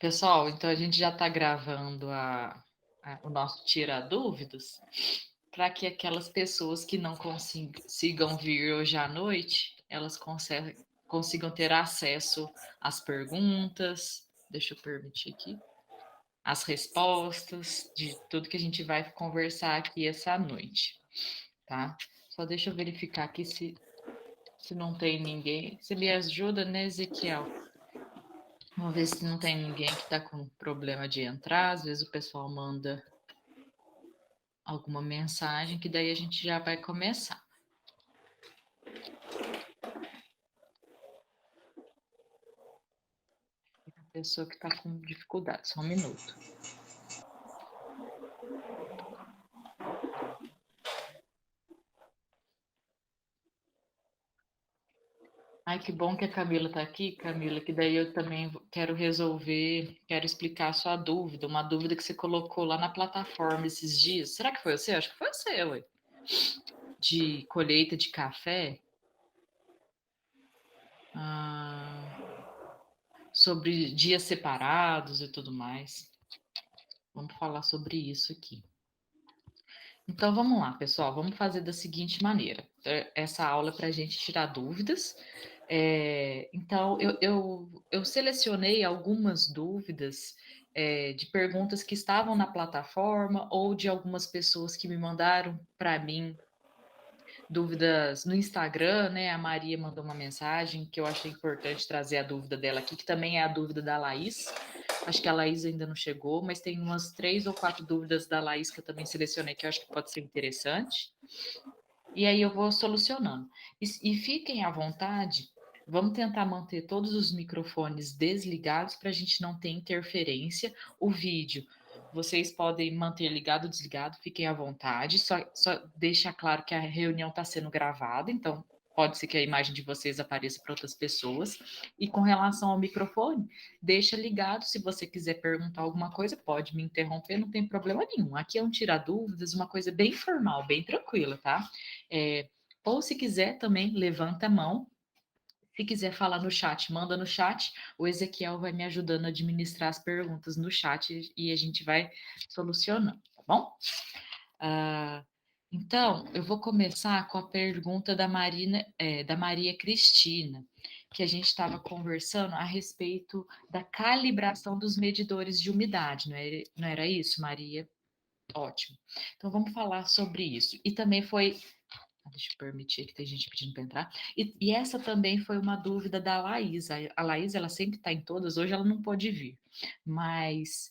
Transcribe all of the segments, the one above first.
Pessoal, então a gente já está gravando o nosso Tira Dúvidas para que aquelas pessoas que não consigam vir hoje à noite, elas consigam ter acesso às perguntas, deixa eu permitir aqui, as respostas de tudo que a gente vai conversar aqui essa noite, tá? Só deixa eu verificar aqui se não tem ninguém. Você me ajuda, né, Ezequiel? Vamos ver se não tem ninguém que está com problema de entrar. Às vezes o pessoal manda alguma mensagem, que daí a gente já vai começar. A pessoa que está com dificuldade, só um minuto. Ai, que bom que a Camila está aqui, Camila, que daí eu também quero resolver, quero explicar a sua dúvida, uma dúvida que você colocou lá na plataforma esses dias. Será que foi você? Acho que foi você, ué. De colheita de café. Sobre dias separados e tudo mais. Vamos falar sobre isso aqui. Então vamos lá, pessoal. Vamos fazer da seguinte maneira. Essa aula é para a gente tirar dúvidas. Então eu selecionei algumas dúvidas de perguntas que estavam na plataforma ou de algumas pessoas que me mandaram para mim dúvidas no Instagram, né? A Maria mandou uma mensagem que eu achei importante trazer a dúvida dela aqui, que também é a dúvida da Laís. Acho que a Laís ainda não chegou, mas tem umas 3 ou 4 dúvidas da Laís que eu também selecionei que eu acho que pode ser interessante. E aí eu vou solucionando. E fiquem à vontade, vamos tentar manter todos os microfones desligados para a gente não ter interferência. O vídeo, vocês podem manter ligado ou desligado, fiquem à vontade. Só deixa claro que a reunião está sendo gravada, então pode ser que a imagem de vocês apareça para outras pessoas. E com relação ao microfone, deixa ligado. Se você quiser perguntar alguma coisa, pode me interromper, não tem problema nenhum. Aqui é um tirar dúvidas, uma coisa bem formal, bem tranquila, tá? É, ou se quiser também, levanta a mão. Se quiser falar no chat, manda no chat. O Ezequiel vai me ajudando a administrar as perguntas no chat e a gente vai solucionando, tá bom? Ah, então, eu vou começar com a pergunta da Maria Cristina, que a gente estava conversando a respeito da calibração dos medidores de umidade, não era isso, Maria? Ótimo. Então, vamos falar sobre isso. E também foi deixa eu permitir que tem gente pedindo para entrar. E essa também foi uma dúvida da Laís. A Laís, ela sempre está em todas, hoje ela não pode vir. Mas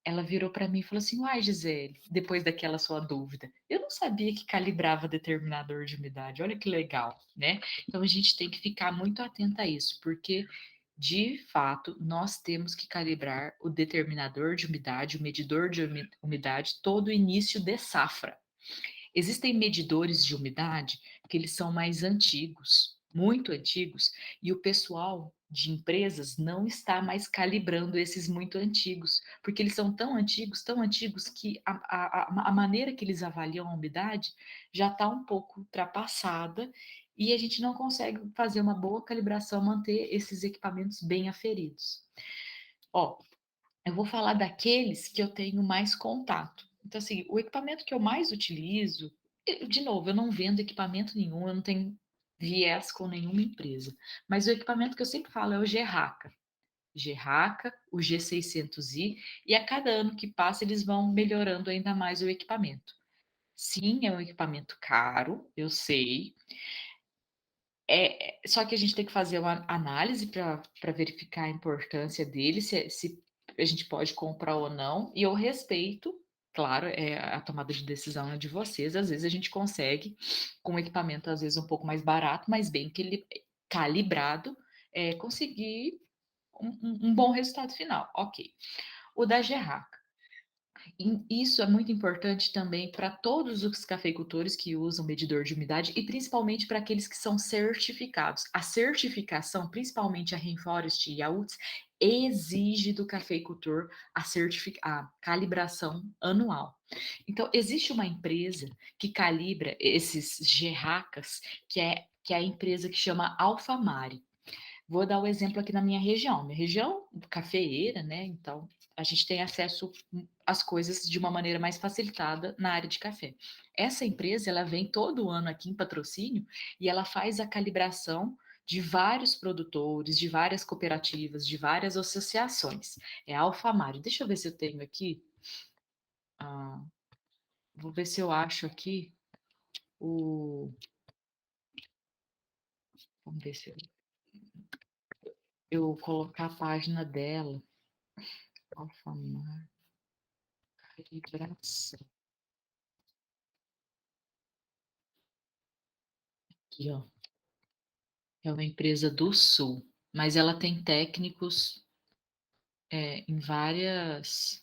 ela virou para mim e falou assim: Uai, Gisele, depois daquela sua dúvida, eu não sabia que calibrava determinador de umidade. Olha que legal, né? Então a gente tem que ficar muito atento a isso, porque de fato, nós temos que calibrar o determinador de umidade, o medidor de umidade, todo início de safra. Existem medidores de umidade que eles são mais antigos, muito antigos, e o pessoal de empresas não está mais calibrando esses muito antigos, porque eles são tão antigos que a maneira que eles avaliam a umidade já está um pouco ultrapassada e a gente não consegue fazer uma boa calibração, manter esses equipamentos bem aferidos. Ó, eu vou falar daqueles que eu tenho mais contato. Então, assim, o equipamento que eu mais utilizo, de novo, eu não vendo equipamento nenhum, eu não tenho viés com nenhuma empresa, mas o equipamento que eu sempre falo é o Gerraca. Gerraca, o G600i, e a cada ano que passa eles vão melhorando ainda mais o equipamento. Sim, é um equipamento caro, eu sei. Só que a gente tem que fazer uma análise para verificar a importância dele, se a gente pode comprar ou não, e eu respeito, claro, a tomada de decisão é de vocês, às vezes a gente consegue, com um equipamento às vezes um pouco mais barato, mas bem calibrado, conseguir um bom resultado final, ok. O da Gerraca. E isso é muito importante também para todos os cafeicultores que usam medidor de umidade e principalmente para aqueles que são certificados. A certificação, principalmente a Rainforest e a UTZ, exige do cafeicultor a calibração anual. Então, existe uma empresa que calibra esses gerracas, que é a empresa que chama Alfamari. Vou dar o exemplo aqui na minha região. Minha região cafeeira, né? Então, a gente tem acesso às coisas de uma maneira mais facilitada na área de café. Essa empresa, ela vem todo ano aqui em patrocínio e ela faz a calibração de vários produtores, de várias cooperativas, de várias associações. É a Alfamário. Deixa eu ver se eu tenho aqui. Ah, vou ver se eu acho aqui o. Vamos ver se eu colocar a página dela. Alfamário. Calibração. Aqui, ó. É uma empresa do Sul, mas ela tem técnicos em várias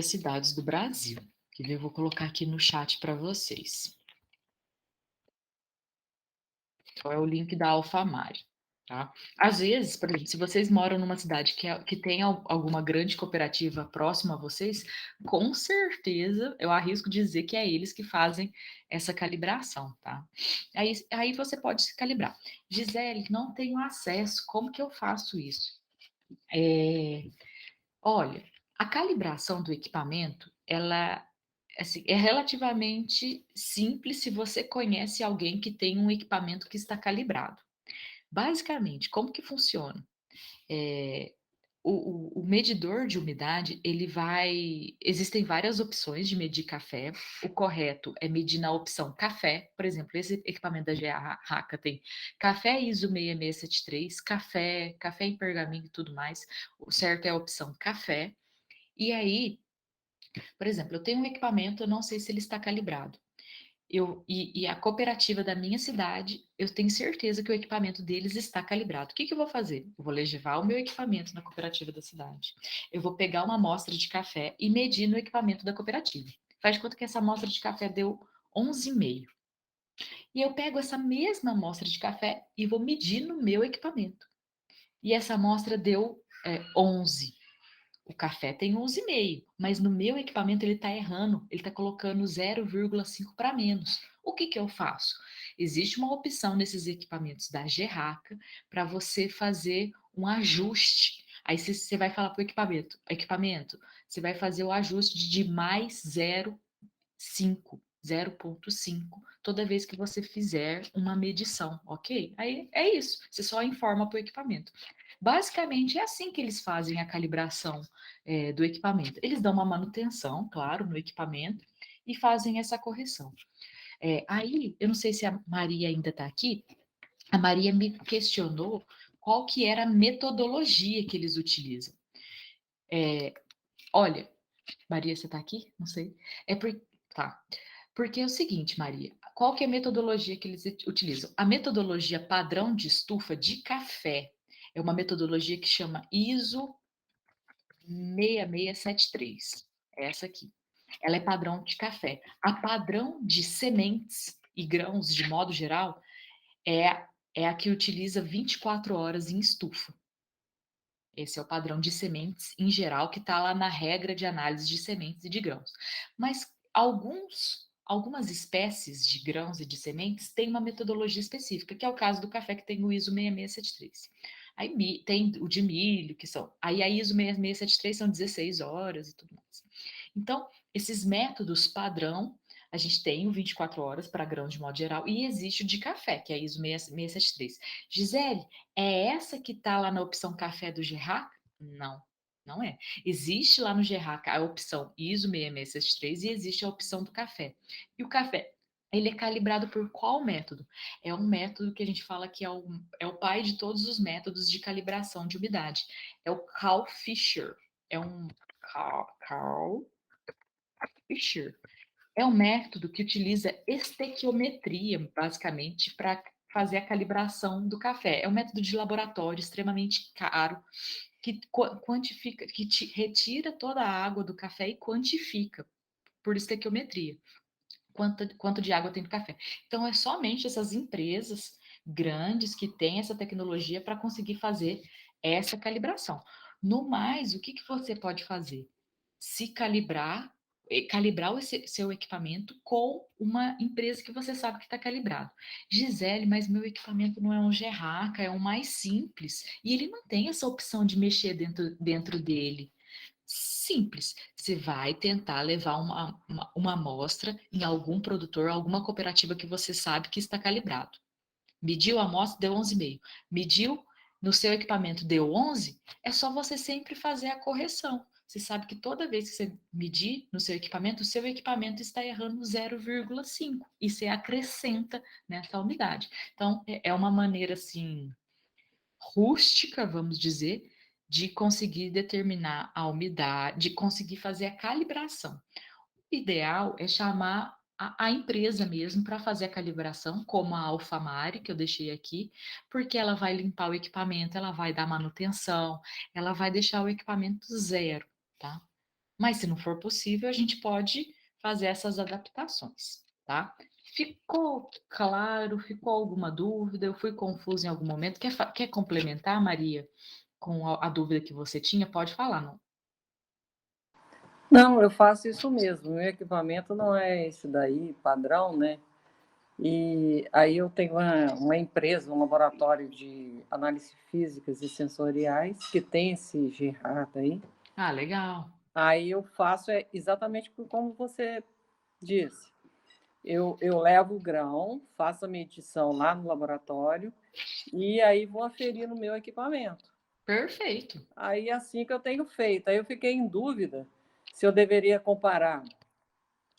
cidades do Brasil. Que eu vou colocar aqui no chat para vocês. Então, é o link da Alfamari. Tá? Às vezes, por exemplo, se vocês moram numa cidade que tem alguma grande cooperativa próxima a vocês, com certeza eu arrisco dizer que é eles que fazem essa calibração, tá? Aí você pode se calibrar. Gisele, não tenho acesso, como que eu faço isso? Olha, a calibração do equipamento, ela assim, é relativamente simples se você conhece alguém que tem um equipamento que está calibrado. Basicamente, como que funciona? Eh, o medidor de umidade, ele vai existem várias opções de medir café. O correto é medir na opção café, por exemplo, esse equipamento da Raka tem café ISO 6673, café em pergaminho e tudo mais. O certo é a opção café. E aí, por exemplo, eu tenho um equipamento, eu não sei se ele está calibrado. E a cooperativa da minha cidade, eu tenho certeza que o equipamento deles está calibrado. O que que eu vou fazer? Eu vou levar o meu equipamento na cooperativa da cidade. Eu vou pegar uma amostra de café e medir no equipamento da cooperativa. Faz de conta que essa amostra de café deu 11,5. E eu pego essa mesma amostra de café e vou medir no meu equipamento. E essa amostra deu 11. O café tem 11,5, mas no meu equipamento ele está errando, ele está colocando 0,5 para menos. O que que eu faço? Existe uma opção nesses equipamentos da Gerraca para você fazer um ajuste. Aí você vai falar para o equipamento, você vai fazer o ajuste de mais 0,5 toda vez que você fizer uma medição, ok? Aí é isso, você só informa para o equipamento. Basicamente é assim que eles fazem a calibração do equipamento. Eles dão uma manutenção, claro, no equipamento e fazem essa correção. Aí, eu não sei se a Maria ainda está aqui, a Maria me questionou qual que era a metodologia que eles utilizam. Olha, Maria, você está aqui? Não sei. Tá. Porque é o seguinte, Maria, qual que é a metodologia que eles utilizam? A metodologia padrão de estufa de café é uma metodologia que chama ISO 6673. É essa aqui. Ela é padrão de café. A padrão de sementes e grãos, de modo geral, é, é a que utiliza 24 horas em estufa. Esse é o padrão de sementes em geral, que está lá na regra de análise de sementes e de grãos. Mas algumas espécies de grãos e de sementes têm uma metodologia específica, que é o caso do café, que tem o ISO 6673. Aí tem o de milho, que são. Aí a ISO 6673 são 16 horas e tudo mais. Então, esses métodos padrão, a gente tem o 24 horas para grãos de modo geral, e existe o de café, que é a ISO 673. Gisele, é essa que está lá na opção café do Gerrac? Não, não é. Existe lá no Gerrac a opção ISO 6673 e existe a opção do café. E o café, ele é calibrado por qual método? É um método que a gente fala que é o pai de todos os métodos de calibração de umidade. É o Carl Fisher. É um Carl Fisher. É um método que utiliza estequiometria, basicamente, para fazer a calibração do café. É um método de laboratório extremamente caro, que quantifica, que retira toda a água do café e quantifica por estequiometria quanto de água tem no café. Então, é somente essas empresas grandes que têm essa tecnologia para conseguir fazer essa calibração. No mais, o que, que você pode fazer? Se calibrar calibrar o seu equipamento com uma empresa que você sabe que está calibrado. Gisele, mas meu equipamento não é um Gerraca, é um mais simples. E ele não tem essa opção de mexer dentro dele. Simples. Você vai tentar levar uma amostra em algum produtor, alguma cooperativa que você sabe que está calibrado. Mediu a amostra, deu 11,5. Mediu no seu equipamento, deu 11, é só você sempre fazer a correção. Você sabe que toda vez que você medir no seu equipamento, o seu equipamento está errando 0,5 e você acrescenta nessa umidade. Então, é uma maneira assim rústica, vamos dizer, de conseguir determinar a umidade, de conseguir fazer a calibração. O ideal é chamar a empresa mesmo para fazer a calibração, como a Alfamare, que eu deixei aqui, porque ela vai limpar o equipamento, ela vai dar manutenção, ela vai deixar o equipamento zero, tá? Mas se não for possível, a gente pode fazer essas adaptações, tá? Ficou claro? Ficou alguma dúvida? Eu fui confusa em algum momento? Quer complementar, Maria, com a dúvida que você tinha? Pode falar, não? Não, eu faço isso mesmo. Meu equipamento não é esse daí, padrão, né? E aí eu tenho uma empresa, um laboratório de análise físicas e sensoriais, que tem esse Gerhard aí. Ah, legal. Aí eu faço exatamente como você disse. Eu levo o grão, faço a medição lá no laboratório e aí vou aferir no meu equipamento. Perfeito. Aí assim que eu tenho feito. Aí eu fiquei em dúvida se eu deveria comparar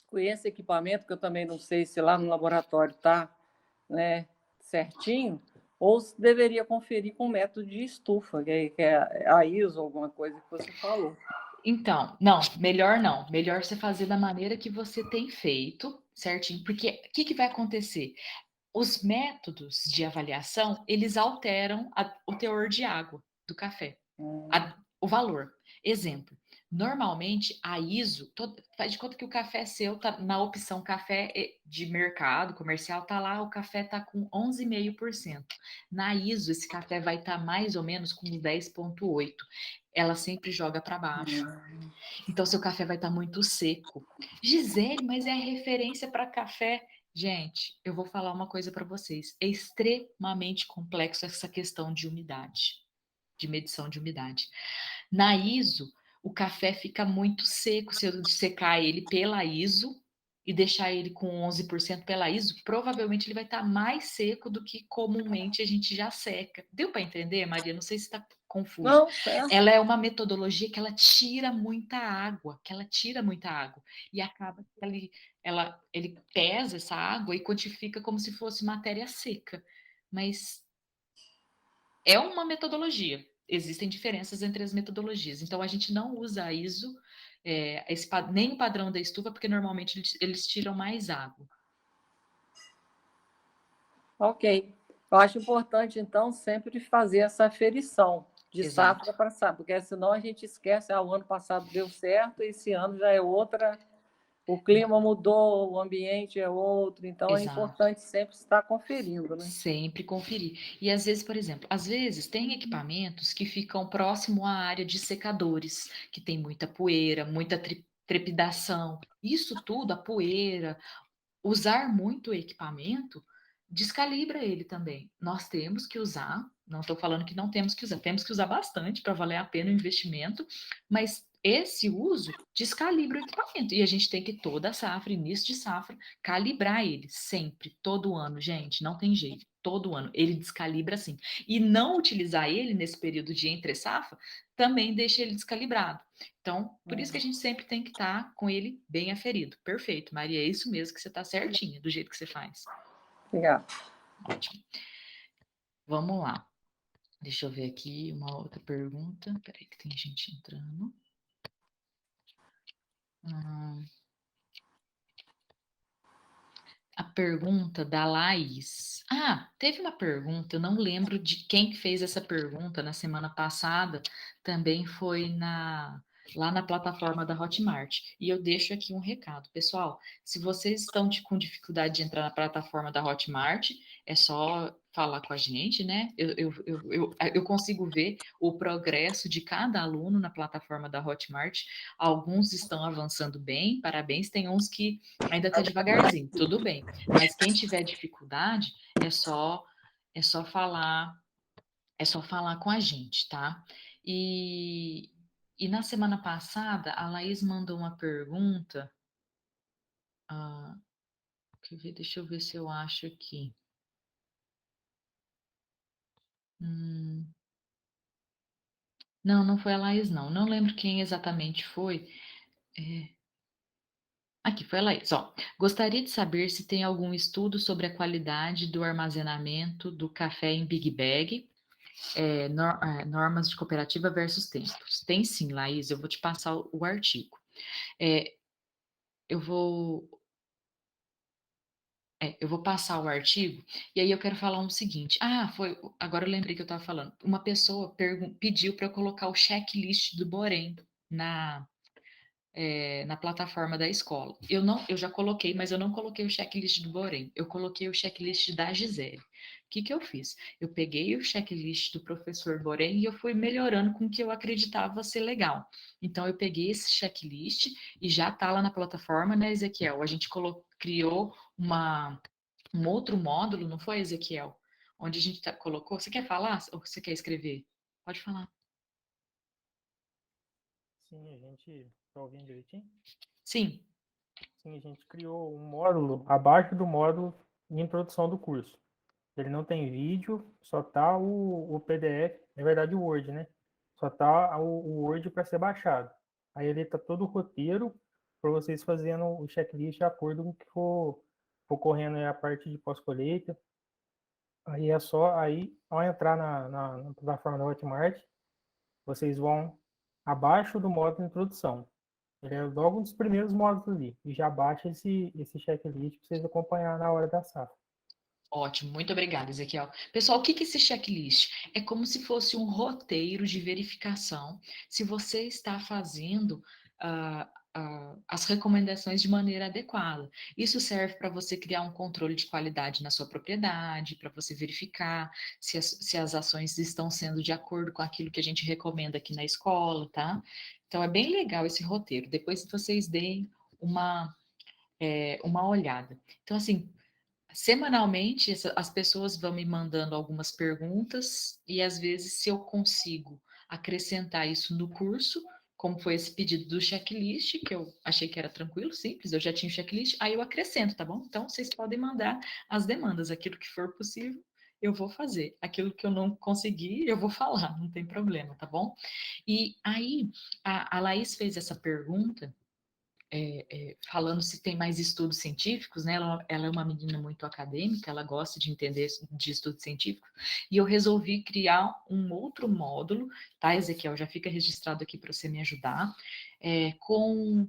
com esse equipamento, que eu também não sei se lá no laboratório está, né, certinho, ou se deveria conferir com o método de estufa, que é a ISO, alguma coisa que você falou. Então, não, melhor não. Melhor você fazer da maneira que você tem feito, certinho? Porque o que vai acontecer? Os métodos de avaliação, eles alteram o teor de água do café, o valor. Exemplo, normalmente a ISO, faz de conta que o café seu tá na opção café de mercado comercial, tá lá, o café tá com 11,5%. Na ISO, esse café vai estar mais ou menos com 10,8%. Ela sempre joga para baixo. Então, seu café vai estar muito seco. Gisele, mas é a referência para café. Gente, eu vou falar uma coisa para vocês. É extremamente complexo essa questão de umidade, de medição de umidade. Na ISO, o café fica muito seco. Se eu secar ele pela ISO e deixar ele com 11% pela ISO, provavelmente ele vai estar mais seco do que comumente a gente já seca. Deu para entender, Maria? Não sei se está confuso. Não, certo. Ela é uma metodologia que ela tira muita água, e acaba que ele pesa essa água e quantifica como se fosse matéria seca. Mas é uma metodologia. Existem diferenças entre as metodologias. Então, a gente não usa a ISO, nem o padrão da estufa, porque normalmente eles tiram mais água. Ok. Eu acho importante, então, sempre fazer essa aferição de Exato. safra para safra, porque senão a gente esquece, o ano passado deu certo, esse ano já é outra, o clima mudou, o ambiente é outro, então é Exato. importante sempre estar conferindo, né? Sempre conferir. E às vezes, por exemplo, às vezes tem equipamentos que ficam próximo à área de secadores, que tem muita poeira, muita trepidação. Isso tudo, a poeira, usar muito o equipamento, descalibra ele também. Nós temos que usar, não estou falando que não temos que usar bastante para valer a pena o investimento, mas esse uso descalibra o equipamento. E a gente tem que toda safra, início de safra, calibrar ele sempre, todo ano, gente, não tem jeito. Todo ano ele descalibra assim. E não utilizar ele nesse período de entre safra também deixa ele descalibrado. Então, por isso que a gente sempre tem que estar com ele bem aferido. Perfeito, Maria, é isso mesmo que você está certinha, do jeito que você faz. Obrigada. Ótimo. Vamos lá. Deixa eu ver aqui uma outra pergunta. Peraí que tem gente entrando. A pergunta da Laís. Teve uma pergunta, eu não lembro de quem fez essa pergunta na semana passada, também foi lá na plataforma da Hotmart. E eu deixo aqui um recado. Pessoal, se vocês estão com dificuldade de entrar na plataforma da Hotmart, é só falar com a gente, né? Eu consigo ver o progresso de cada aluno na plataforma da Hotmart. Alguns estão avançando bem, parabéns. Tem uns que ainda está devagarzinho, tudo bem. Mas quem tiver dificuldade, é só falar, é só falar com a gente, tá? E, e na semana passada, a Laís mandou uma pergunta. Ah, quer ver? Deixa eu ver se eu acho aqui. Hum, não, não foi a Laís, não. Não lembro quem exatamente foi. É, aqui foi a Laís. Ó, gostaria de saber se tem algum estudo sobre a qualidade do armazenamento do café em Big Bag, normas de cooperativa versus tempos. Tem sim, Laís, eu vou te passar o artigo. É, eu vou, eu vou passar o artigo e aí eu quero falar o seguinte. Ah, agora eu lembrei que eu estava falando. Uma pessoa pediu para eu colocar o checklist do Borém na na plataforma da escola. Eu já coloquei, mas eu não coloquei o checklist do Borém. Eu coloquei o checklist da Gisele. O que que eu fiz? Eu peguei o checklist do professor Borém e eu fui melhorando com o que eu acreditava ser legal. Então, eu peguei esse checklist e já está lá na plataforma, né, Ezequiel? A gente criou um outro módulo, não foi, Ezequiel? Onde a gente colocou. Você quer falar ou você quer escrever? Pode falar. Sim, a gente está ouvindo direitinho? Sim. Sim, a gente criou um módulo abaixo do módulo de introdução do curso. Ele não tem vídeo, só tá o PDF, na verdade o Word, né? Só tá o Word para ser baixado. Aí ele tá todo o roteiro para vocês fazendo o checklist de acordo com o que for correndo aí a parte de pós-colheita. Aí é só, aí ao entrar na plataforma da Hotmart, vocês vão abaixo do módulo de introdução. Ele é logo um dos primeiros módulos ali. E já baixa esse checklist para vocês acompanhar na hora da safra. Ótimo, muito obrigada, Ezequiel. Pessoal, o que que é esse checklist? É como se fosse um roteiro de verificação se você está fazendo as recomendações de maneira adequada. Isso serve para você criar um controle de qualidade na sua propriedade, para você verificar se as ações estão sendo de acordo com aquilo que a gente recomenda aqui na escola, tá? Então, é bem legal esse roteiro. Depois vocês deem uma olhada. Então, assim, semanalmente, as pessoas vão me mandando algumas perguntas e às vezes, se eu consigo acrescentar isso no curso, como foi esse pedido do checklist, que eu achei que era tranquilo, simples, eu já tinha o checklist, aí eu acrescento, tá bom? Então, vocês podem mandar as demandas, aquilo que for possível, eu vou fazer. Aquilo que eu não conseguir, eu vou falar, não tem problema, tá bom? E aí, a Laís fez essa pergunta falando se tem mais estudos científicos, né? Ela é uma menina muito acadêmica, ela gosta de entender de estudos científicos, e eu resolvi criar um outro módulo, tá, Ezequiel? Já fica registrado aqui para você me ajudar, com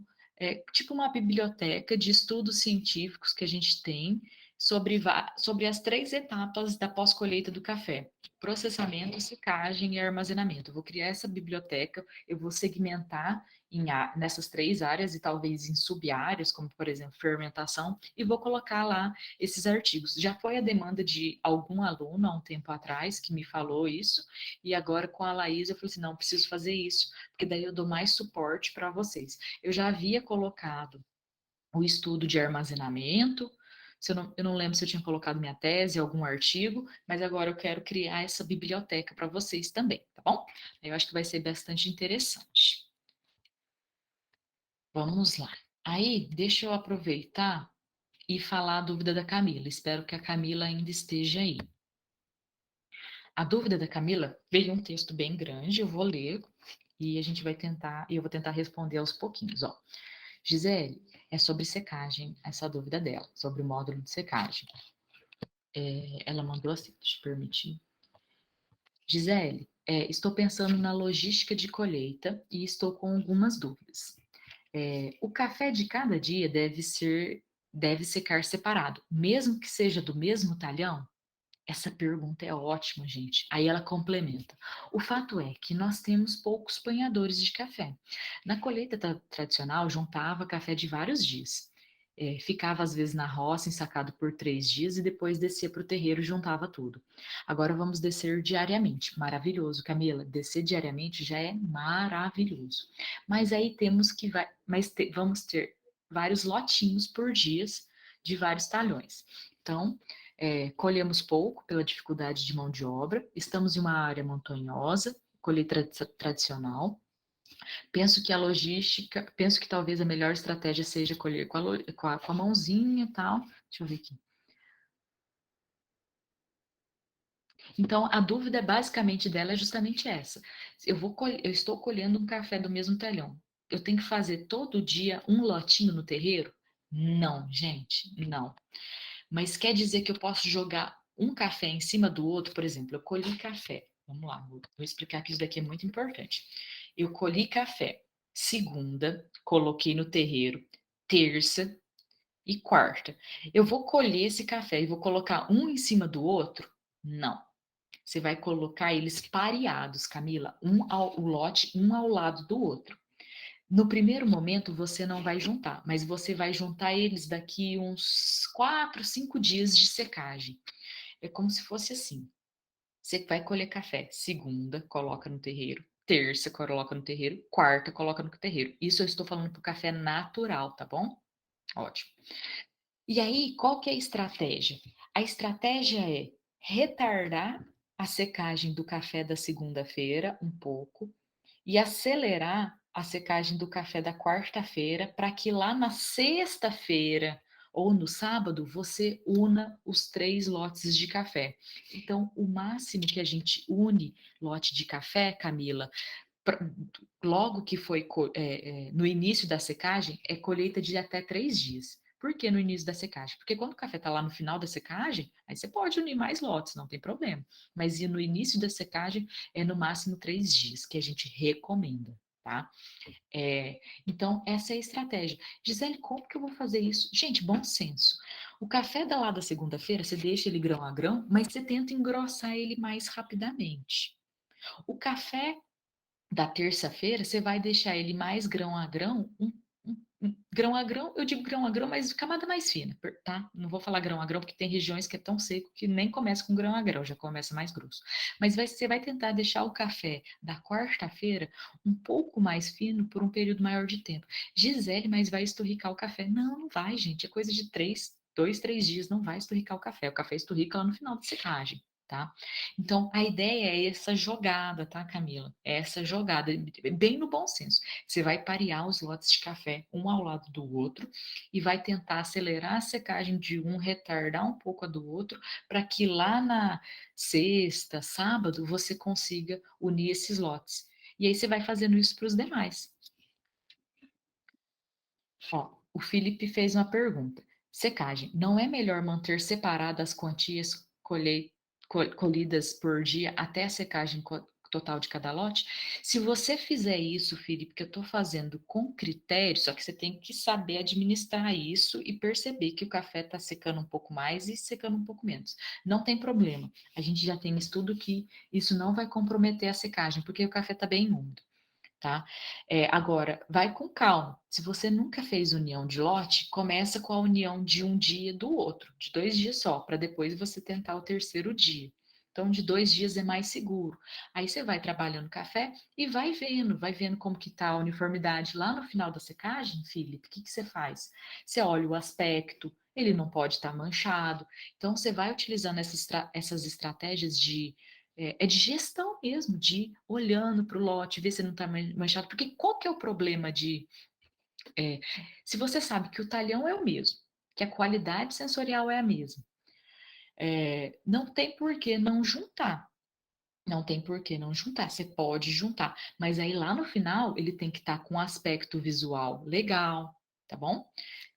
tipo uma biblioteca de estudos científicos que a gente tem sobre as três etapas da pós-colheita do café: processamento, secagem e armazenamento. Eu vou criar essa biblioteca, eu vou segmentar nessas três áreas e talvez em sub-áreas, como por exemplo fermentação, e vou colocar lá esses artigos. Já foi a demanda de algum aluno há um tempo atrás que me falou isso, e agora com a Laís eu falei assim, não, preciso fazer isso, porque daí eu dou mais suporte para vocês. Eu já havia colocado o estudo de armazenamento, eu não lembro se eu tinha colocado minha tese, algum artigo, mas agora eu quero criar essa biblioteca para vocês também, tá bom? Eu acho que vai ser bastante interessante. Vamos lá. Aí, deixa eu aproveitar e falar a dúvida da Camila. Espero que a Camila ainda esteja aí. A dúvida da Camila veio um texto bem grande, eu vou ler e a gente vai tentar, e eu vou tentar responder aos pouquinhos, ó. Gisele, é sobre secagem, essa dúvida dela, sobre o módulo de secagem. Ela mandou assim, deixa eu permitir. Gisele, estou pensando na logística de colheita e estou com algumas dúvidas. O café de cada dia deve secar separado, mesmo que seja do mesmo talhão? Essa pergunta é ótima, gente. Aí ela complementa. O fato é que nós temos poucos banhadores de café. Na colheita tradicional, juntava café de vários dias. Ficava às vezes na roça, ensacado por 3 dias e depois descia para o terreiro e juntava tudo. Agora vamos descer diariamente. Maravilhoso, Camila. Descer diariamente já é maravilhoso. Mas aí temos que vamos ter vários lotinhos por dias de vários talhões. Então, colhemos pouco pela dificuldade de mão de obra, estamos em uma área montanhosa, colheita tradicional. Penso que talvez a melhor estratégia seja colher com a mãozinha e tal. Deixa eu ver aqui. Então, a dúvida basicamente dela é justamente essa. Eu estou colhendo um café do mesmo talhão. Eu tenho que fazer todo dia um lotinho no terreiro? Não, gente, não. Mas quer dizer que eu posso jogar um café em cima do outro? Por exemplo, eu colhi café. Vamos lá, vou explicar que isso daqui é muito importante. Eu colhi café segunda, coloquei no terreiro, terça e quarta. Eu vou colher esse café e vou colocar um em cima do outro? Não. Você vai colocar eles pareados, Camila, o lote um ao lado do outro. No primeiro momento, você não vai juntar, mas você vai juntar eles daqui uns 4, 5 dias de secagem. É como se fosse assim. Você vai colher café segunda, coloca no terreiro. Terça, coloca no terreiro. Quarta, coloca no terreiro. Isso eu estou falando para o café natural, tá bom? Ótimo. E aí, qual que é a estratégia? A estratégia é retardar a secagem do café da segunda-feira um pouco e acelerar a secagem do café da quarta-feira para que lá na sexta-feira ou no sábado você una os 3 lotes de café. Então, o máximo que a gente une lote de café, Camila, logo que foi no início da secagem, é colheita de até 3 dias. Por que no início da secagem? Porque quando o café está lá no final da secagem, aí você pode unir mais lotes, não tem problema. Mas no início da secagem é no máximo 3 dias, que a gente recomenda, tá? Então, essa é a estratégia. Gisele, como que eu vou fazer isso? Gente, bom senso. O café da lá da segunda-feira, você deixa ele grão a grão, mas você tenta engrossar ele mais rapidamente. O café da terça-feira, você vai deixar ele mais grão a grão, grão a grão, eu digo grão a grão, mas camada mais fina, tá? Não vou falar grão a grão, porque tem regiões que é tão seco que nem começa com grão a grão, já começa mais grosso. Mas você vai tentar deixar o café da quarta-feira um pouco mais fino por um período maior de tempo. Gisele, mas vai esturricar o café? Não, não vai, gente. É coisa de 2, 3 dias, não vai esturricar o café. O café esturrica lá no final da secagem. Tá? Então, a ideia é essa jogada, tá, Camila? É essa jogada, bem no bom senso. Você vai parear os lotes de café um ao lado do outro e vai tentar acelerar a secagem de um, retardar um pouco a do outro, para que lá na sexta, sábado, você consiga unir esses lotes. E aí você vai fazendo isso para os demais. Ó, o Felipe fez uma pergunta. Secagem. Não é melhor manter separadas as quantias colhidas por dia até a secagem total de cada lote? Se você fizer isso, Felipe, que eu estou fazendo com critério, só que você tem que saber administrar isso e perceber que o café está secando um pouco mais e secando um pouco menos. Não tem problema. A gente já tem estudo que isso não vai comprometer a secagem, porque o café está bem úmido. Tá? Agora, vai com calma. Se você nunca fez união de lote, começa com a união de um dia do outro, de 2 dias só, para depois você tentar o terceiro dia. Então, de 2 dias é mais seguro. Aí você vai trabalhando café e vai vendo como que tá a uniformidade. Lá no final da secagem, Felipe, o que que você faz? Você olha o aspecto, ele não pode estar manchado. Então, você vai utilizando essas estratégias de gestão mesmo, de ir olhando para o lote, ver se não está manchado, porque qual que é o problema se você sabe que o talhão é o mesmo, que a qualidade sensorial é a mesma, não tem por que não juntar, não tem por que não juntar, você pode juntar, mas aí lá no final ele tem que estar com um aspecto visual legal, tá bom?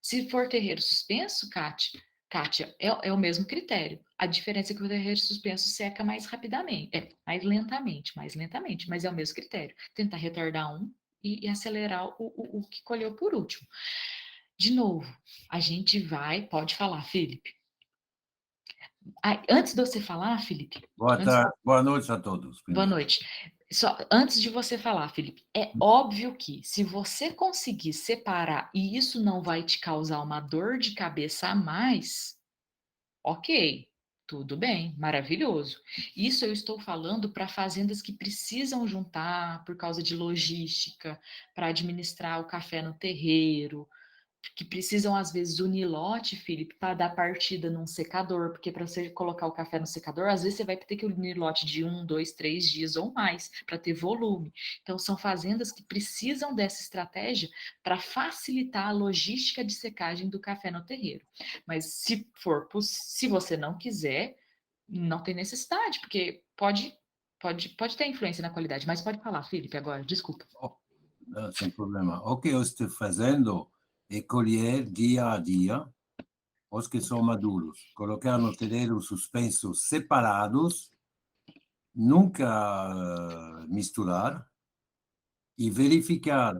Se for terreiro suspenso, Kátia, é o mesmo critério. A diferença é que o terreiro suspenso seca mais rapidamente, mais lentamente, mas é o mesmo critério. Tentar retardar um e acelerar o que colheu por último. De novo, a gente pode falar, Felipe, Antes de você falar, Felipe, Boa noite a todos. Boa noite. Só, antes de você falar, Felipe, é óbvio que se você conseguir separar e isso não vai te causar uma dor de cabeça a mais, ok, tudo bem, maravilhoso. Isso eu estou falando para fazendas que precisam juntar por causa de logística, para administrar o café no terreiro, que precisam, às vezes, unir lote, Felipe, para dar partida num secador, porque para você colocar o café no secador, às vezes você vai ter que unir lote de 1, 2, 3 dias ou mais, para ter volume. Então, são fazendas que precisam dessa estratégia para facilitar a logística de secagem do café no terreiro. Mas se você não quiser, não tem necessidade, porque pode ter influência na qualidade, mas pode falar, Felipe, agora, desculpa. Sem problema. O que eu estou fazendo é colher dia a dia os que são maduros, colocar no terreiro suspensos separados, nunca misturar, e verificar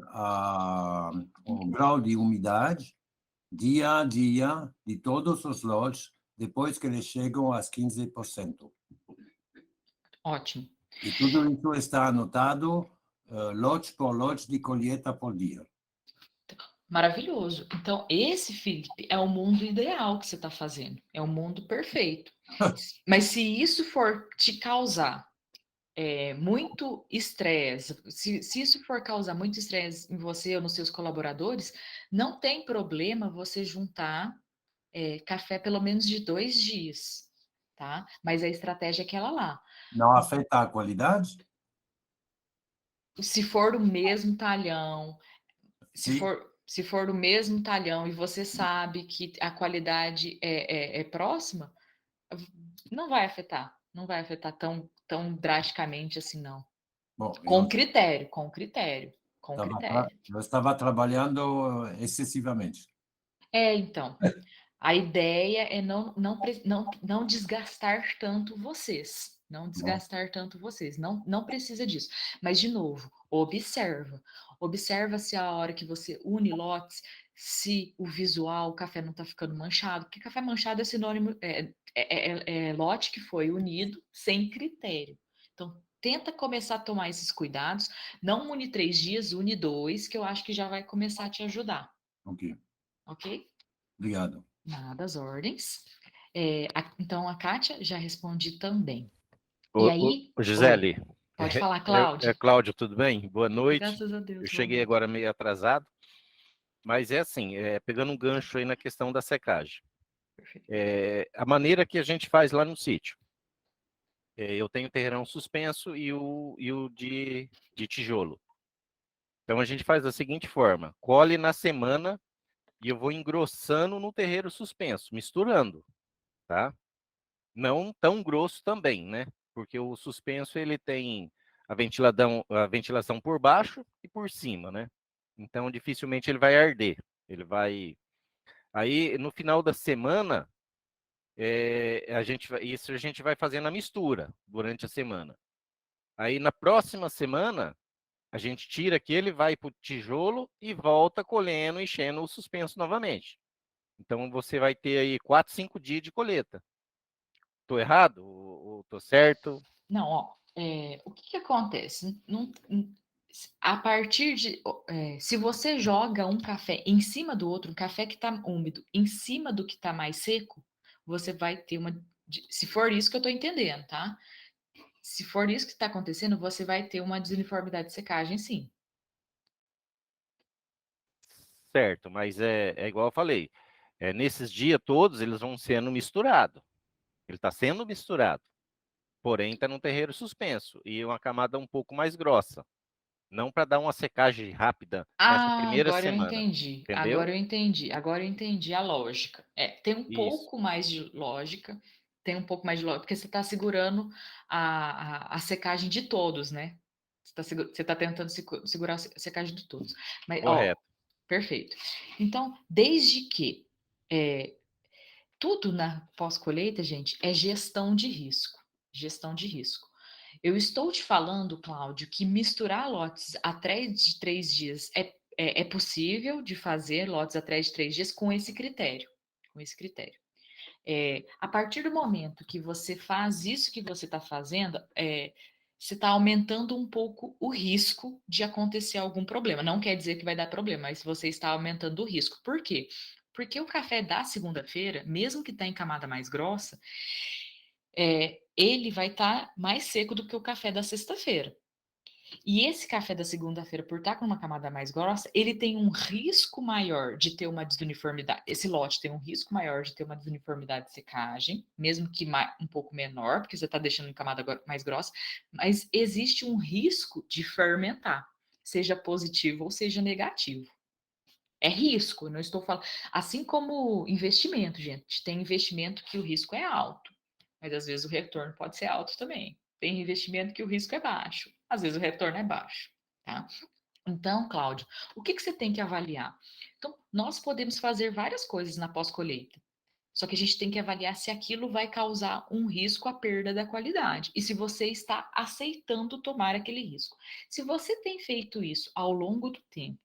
o grau de umidade dia a dia de todos os lotes depois que eles chegam a 15%. Ótimo. E tudo isso está anotado, lote por lote de colheita por dia. Maravilhoso. Então, esse, Felipe, é o mundo ideal que você está fazendo. É o mundo perfeito. Mas se isso for te causar muito estresse, se isso for causar muito estresse em você ou nos seus colaboradores, não tem problema você juntar café pelo menos de 2 dias, tá? Mas a estratégia é aquela lá. Não afeta a qualidade? Se for o mesmo talhão, Sim. se for do mesmo talhão e você sabe que a qualidade é próxima, não vai afetar. Não vai afetar tão drasticamente assim, não. Bom, Com critério. eu estava trabalhando excessivamente. Então, a ideia é não desgastar tanto vocês. Não desgastar tanto vocês. Não precisa disso. Mas, de novo, observa. Observa se a hora que você une lotes, se o visual, o café não está ficando manchado. Porque café manchado é sinônimo, é lote que foi unido sem critério. Então, tenta começar a tomar esses cuidados. Não une 3 dias, une 2, que eu acho que já vai começar a te ajudar. Ok. Ok? Obrigado. Nada, as ordens. Então, a Kátia já respondi também. Ô, E aí... Gisele. Oi, pode falar, Cláudio. Cláudio, tudo bem? Boa noite. Graças a Deus. Eu cheguei agora meio atrasado, mas é assim, pegando um gancho aí na questão da secagem. A maneira que a gente faz lá no sítio. Eu tenho terreirão suspenso e o de tijolo. Então, a gente faz da seguinte forma: colhe na semana e eu vou engrossando no terreiro suspenso, misturando, tá? Não tão grosso também, né? Porque o suspenso ele tem a ventilação por baixo e por cima, né? Então dificilmente ele vai arder. Ele vai. Aí no final da semana a gente vai fazendo a mistura durante a semana. Aí na próxima semana a gente tira aquele, vai para o tijolo e volta colhendo, enchendo o suspenso novamente. Então você vai ter aí 4, 5 dias de colheita. Tô errado ou tô certo? Não, ó, o que acontece? A partir de... se você joga um café em cima do outro, um café que está úmido, em cima do que está mais seco, você vai ter uma... Se for isso que eu estou entendendo, tá? Se for isso que está acontecendo, você vai ter uma desuniformidade de secagem, sim. Certo, mas é igual eu falei. Nesses dias todos eles vão sendo misturados. Ele está sendo misturado. Porém, está num terreiro suspenso e uma camada um pouco mais grossa. Não para dar uma secagem rápida nessa primeira Agora eu semana. entendi. Entendeu? Agora eu entendi a lógica. Tem um Isso. pouco mais de lógica. Tem um pouco mais de lógica, porque você está segurando a secagem de todos, né? Você está tentando segurar a secagem de todos. Mas, Correto. perfeito. Então, desde que tudo na pós-colheita, gente, é gestão de risco. Gestão de risco. Eu estou te falando, Cláudio, que misturar lotes atrás de 3 dias é possível de fazer lotes atrás de 3 dias com esse critério. Com esse critério. A partir do momento que você faz isso que você está fazendo, você está aumentando um pouco o risco de acontecer algum problema. Não quer dizer que vai dar problema, mas você está aumentando o risco. Por quê? Porque o café da segunda-feira, mesmo que está em camada mais grossa, ele vai estar mais seco do que o café da sexta-feira. E esse café da segunda-feira, por estar com uma camada mais grossa, ele tem um risco maior de ter uma desuniformidade. Esse lote tem um risco maior de ter uma desuniformidade de secagem, mesmo que um pouco menor, porque você está deixando em camada mais grossa, mas existe um risco de fermentar, seja positivo ou seja negativo. É risco, não estou falando. Assim como investimento, gente. Tem investimento que o risco é alto, mas às vezes o retorno pode ser alto também. Tem investimento que o risco é baixo, às vezes o retorno é baixo, tá? Então, Cláudio, o que você tem que avaliar? Então, nós podemos fazer várias coisas na pós-colheita, só que a gente tem que avaliar se aquilo vai causar um risco à perda da qualidade e se você está aceitando tomar aquele risco. Se você tem feito isso ao longo do tempo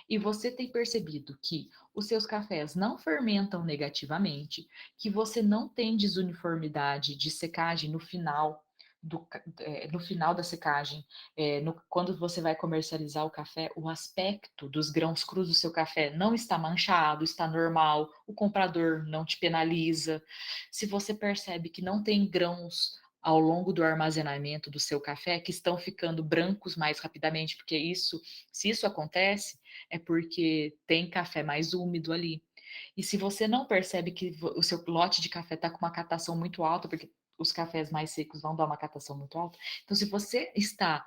e você tem percebido que os seus cafés não fermentam negativamente, que você não tem desuniformidade de secagem no final no final da secagem, quando você vai comercializar o café, o aspecto dos grãos crus do seu café não está manchado, está normal, o comprador não te penaliza. Se você percebe que não tem grãos ao longo do armazenamento do seu café que estão ficando brancos mais rapidamente, porque se isso acontece, é porque tem café mais úmido ali. E se você não percebe que o seu lote de café está com uma catação muito alta, porque os cafés mais secos vão dar uma catação muito alta. Então, se você está,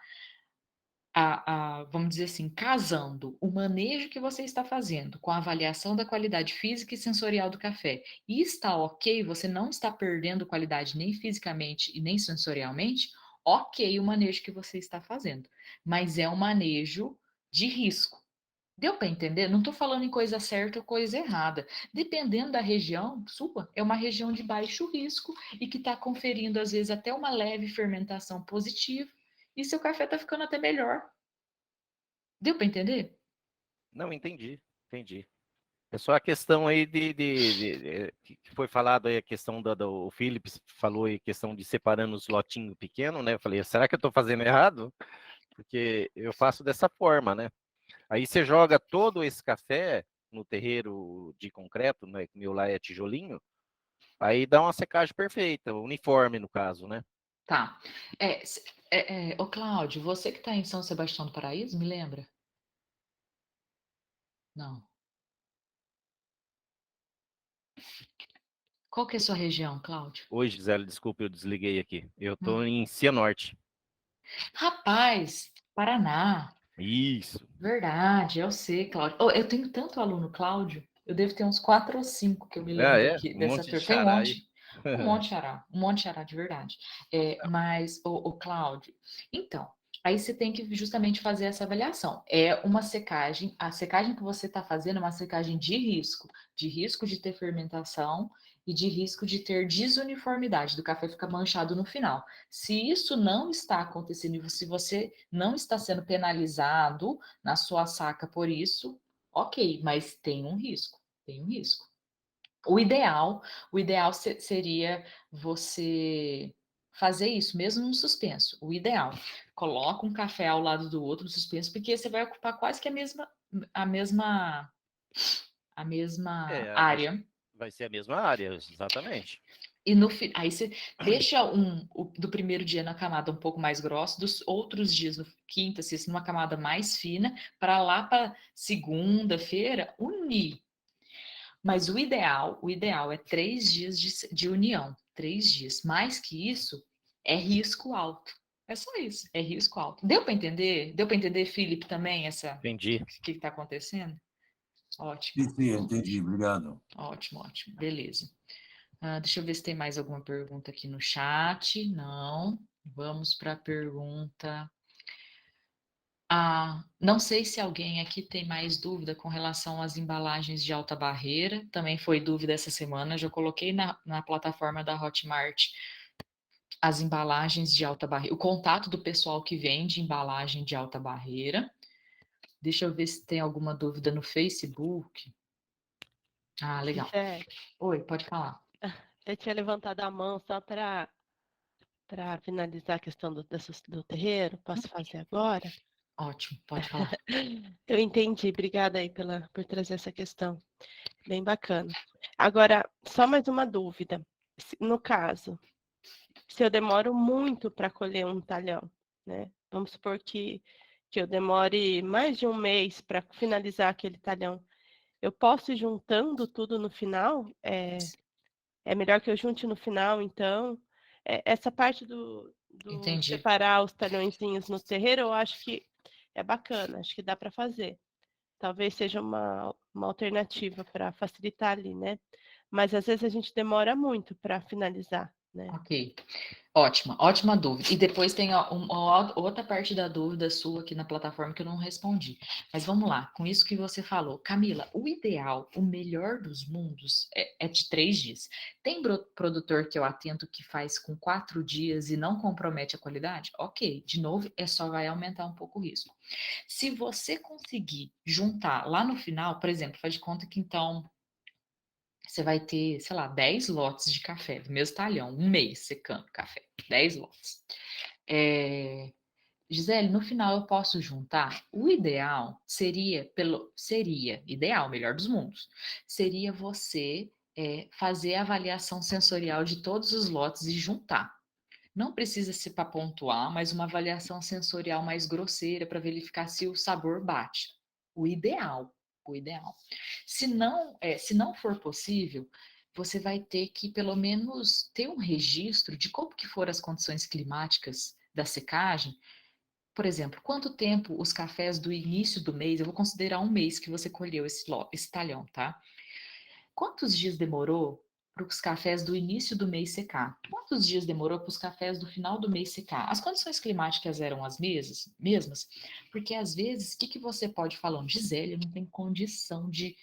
vamos dizer assim, casando o manejo que você está fazendo com a avaliação da qualidade física e sensorial do café, e está ok, você não está perdendo qualidade nem fisicamente e nem sensorialmente, ok o manejo que você está fazendo. Mas é um manejo de risco. Deu para entender? Não estou falando em coisa certa ou coisa errada. Dependendo da região, sua é uma região de baixo risco e que está conferindo, às vezes, até uma leve fermentação positiva, e seu café está ficando até melhor. Deu para entender? Não, entendi. É só a questão aí que foi falado aí, a questão o Philips falou aí, a questão de separando os lotinhos pequenos, né? Eu falei, será que eu estou fazendo errado? Porque eu faço dessa forma, né? Aí você joga todo esse café no terreiro de concreto, né? Que meu lá é tijolinho, aí dá uma secagem perfeita, uniforme no caso, né? Tá. Ô, Cláudio, você que está em São Sebastião do Paraíso, me lembra? Não. Qual que é a sua região, Cláudio? Oi, Gisele, desculpa, eu desliguei aqui. Eu estou em Cianorte. Rapaz, Paraná. Isso. Verdade, eu sei, Cláudio. Oh, eu tenho tanto aluno, Cláudio. Eu devo ter uns 4 ou 5 que eu me Ah, lembro é? aqui Um dessa monte de turma. Tem xará aí. um monte de xará, de verdade. Mas, o Cláudio, então, aí você tem que justamente fazer essa avaliação. É uma secagem, a secagem que você está fazendo é uma secagem de risco de ter fermentação e de risco de ter desuniformidade, do café ficar manchado no final. Se isso não está acontecendo, se você não está sendo penalizado na sua saca por isso, ok, mas tem um risco, tem um risco. O ideal seria você fazer isso, mesmo no suspenso. O ideal, coloca um café ao lado do outro no suspenso, porque você vai ocupar quase que a mesma, a mesma É, área. vai ser a mesma área, exatamente. E aí você deixa do primeiro dia na camada um pouco mais grossa, dos outros dias, no quinta, sexta, numa camada mais fina, para lá para segunda-feira unir. Mas o ideal é 3 dias de união. 3 dias. Mais que isso, é risco alto. É só isso, é risco alto. Deu para entender? Deu para entender, Felipe, também, Entendi. o que está acontecendo? Ótimo. Sim, entendi, obrigado. Ótimo. Beleza. Deixa eu ver se tem mais alguma pergunta aqui no chat. Não. Vamos para a pergunta. Não sei se alguém aqui tem mais dúvida com relação às embalagens de alta barreira. Também foi dúvida essa semana. Já coloquei na plataforma da Hotmart as embalagens de alta barreira, o contato do pessoal que vende embalagem de alta barreira. Deixa eu ver se tem alguma dúvida no Facebook. Legal. Gisele, Oi, pode falar. Eu tinha levantado a mão só para finalizar a questão do terreiro. Posso fazer agora? Ótimo, pode falar. Eu entendi. Obrigada aí por trazer essa questão. Bem bacana. Agora, só mais uma dúvida. No caso, se eu demoro muito para colher um talhão, né? Vamos supor que eu demore mais de um mês para finalizar aquele talhão. Eu posso ir juntando tudo no final? É melhor que eu junte no final, então. Essa parte do Entendi. separar os talhõezinhos no terreiro, eu acho que é bacana, acho que dá para fazer. Talvez seja uma alternativa para facilitar ali, né? Mas às vezes a gente demora muito para finalizar, né? Ok. Ótima dúvida. E depois tem uma outra parte da dúvida sua aqui na plataforma que eu não respondi. Mas vamos lá, com isso que você falou. Camila, o ideal, o melhor dos mundos é de 3 dias. Tem produtor que eu atento que faz com 4 dias e não compromete a qualidade? Ok, de novo, só vai aumentar um pouco o risco. Se você conseguir juntar lá no final, por exemplo, faz de conta que então você vai ter, sei lá, 10 lotes de café, do mesmo talhão, um mês secando café, 10 lotes. Gisele, no final eu posso juntar? O ideal seria, ideal, melhor dos mundos, seria você fazer a avaliação sensorial de todos os lotes e juntar. Não precisa ser para pontuar, mas uma avaliação sensorial mais grosseira para verificar se o sabor bate. O ideal, o ideal. Se não for possível, você vai ter que pelo menos ter um registro de como que foram as condições climáticas da secagem. Por exemplo, quanto tempo os cafés do início do mês, eu vou considerar um mês que você colheu esse talhão, tá? Quantos dias demorou para os cafés do início do mês secar? Quantos dias demorou para os cafés do final do mês secar? As condições climáticas eram as mesmas? Porque às vezes, o que você pode falar? Gisele, eu não tenho condição de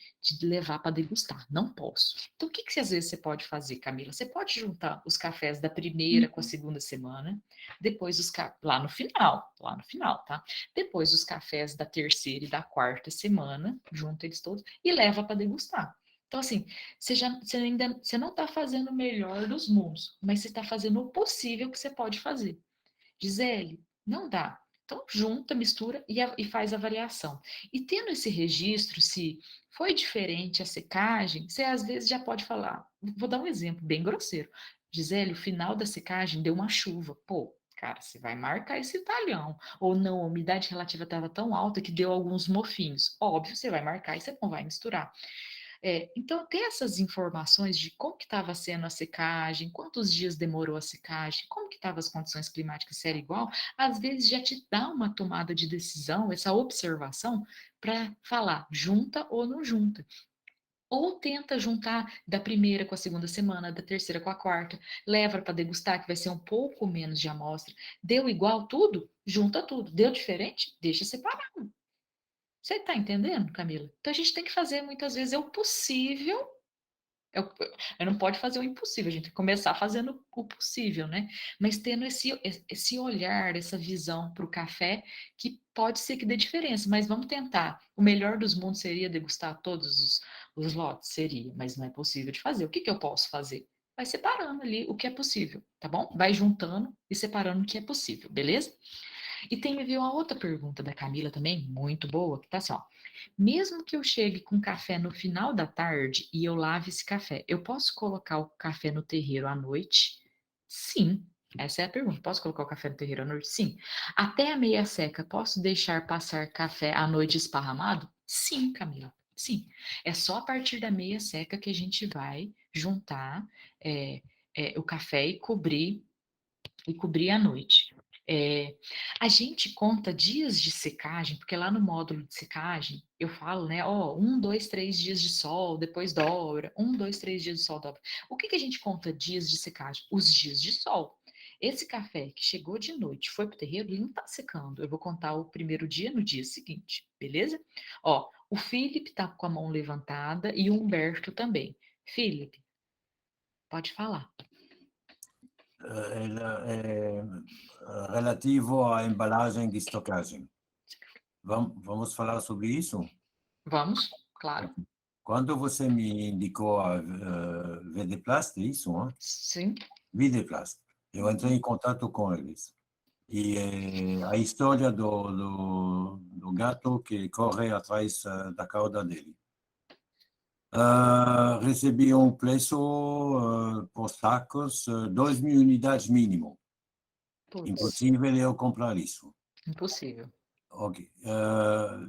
levar para degustar, não posso. Então, o que às vezes você pode fazer, Camila? Você pode juntar os cafés da primeira com a segunda semana, depois lá no final, tá? Depois os cafés da terceira e da quarta semana, junta eles todos e leva para degustar. Então, assim, você não está fazendo o melhor dos mundos, mas você está fazendo o possível que você pode fazer. Gisele, não dá. Então, junta, mistura e faz a variação. E tendo esse registro, se foi diferente a secagem, você às vezes já pode falar. Vou dar um exemplo bem grosseiro. Gisele, o final da secagem deu uma chuva. Pô, cara, você vai marcar esse talhão. Ou não, a umidade relativa estava tão alta que deu alguns mofinhos. Óbvio, você vai marcar e você não vai misturar. Então, ter essas informações de como que estava sendo a secagem, quantos dias demorou a secagem, como que estavam as condições climáticas, se era igual, às vezes já te dá uma tomada de decisão, essa observação, para falar junta ou não junta. Ou tenta juntar da primeira com a segunda semana, da terceira com a quarta, leva para degustar, que vai ser um pouco menos de amostra. Deu igual tudo? Junta tudo. Deu diferente? Deixa separado. Você está entendendo, Camila? Então a gente tem que fazer muitas vezes o possível. Eu não pode fazer o impossível, a gente tem que começar fazendo o possível, né? Mas tendo esse olhar, essa visão para o café, que pode ser que dê diferença, mas vamos tentar. O melhor dos mundos seria degustar todos os lotes? Seria, mas não é possível de fazer. O que eu posso fazer? Vai separando ali o que é possível, tá bom? Vai juntando e separando o que é possível, beleza? E me veio a outra pergunta da Camila também, muito boa, que tá assim, ó. Mesmo que eu chegue com café no final da tarde e eu lave esse café, eu posso colocar o café no terreiro à noite? Sim. Essa é a pergunta. Posso colocar o café no terreiro à noite? Sim. Até a meia seca, posso deixar passar café à noite esparramado? Sim, Camila. Sim. É só a partir da meia seca que a gente vai juntar o café e cobrir à noite. A gente conta dias de secagem, porque lá no módulo de secagem eu falo, né? Ó, 1, 2, 3 dias de sol, depois dobra. 1, 2, 3 dias de sol, dobra. O que a gente conta dias de secagem? Os dias de sol. Esse café que chegou de noite, foi pro terreiro, ele não tá secando. Eu vou contar o primeiro dia no dia seguinte, beleza? Ó, o Felipe tá com a mão levantada e o Humberto também. Felipe, pode falar. Relativo à embalagem de estocagem. Vamos falar sobre isso? Vamos, claro. quando você me indicou a Videplast, é isso, hein? Sim. Videplast, eu entrei em contato com eles. E a história do gato que corre atrás da cauda dele. Recebi um preço por sacos, 2.000 unidades mínimo. Putz, Impossível eu comprar isso. impossível. Ok.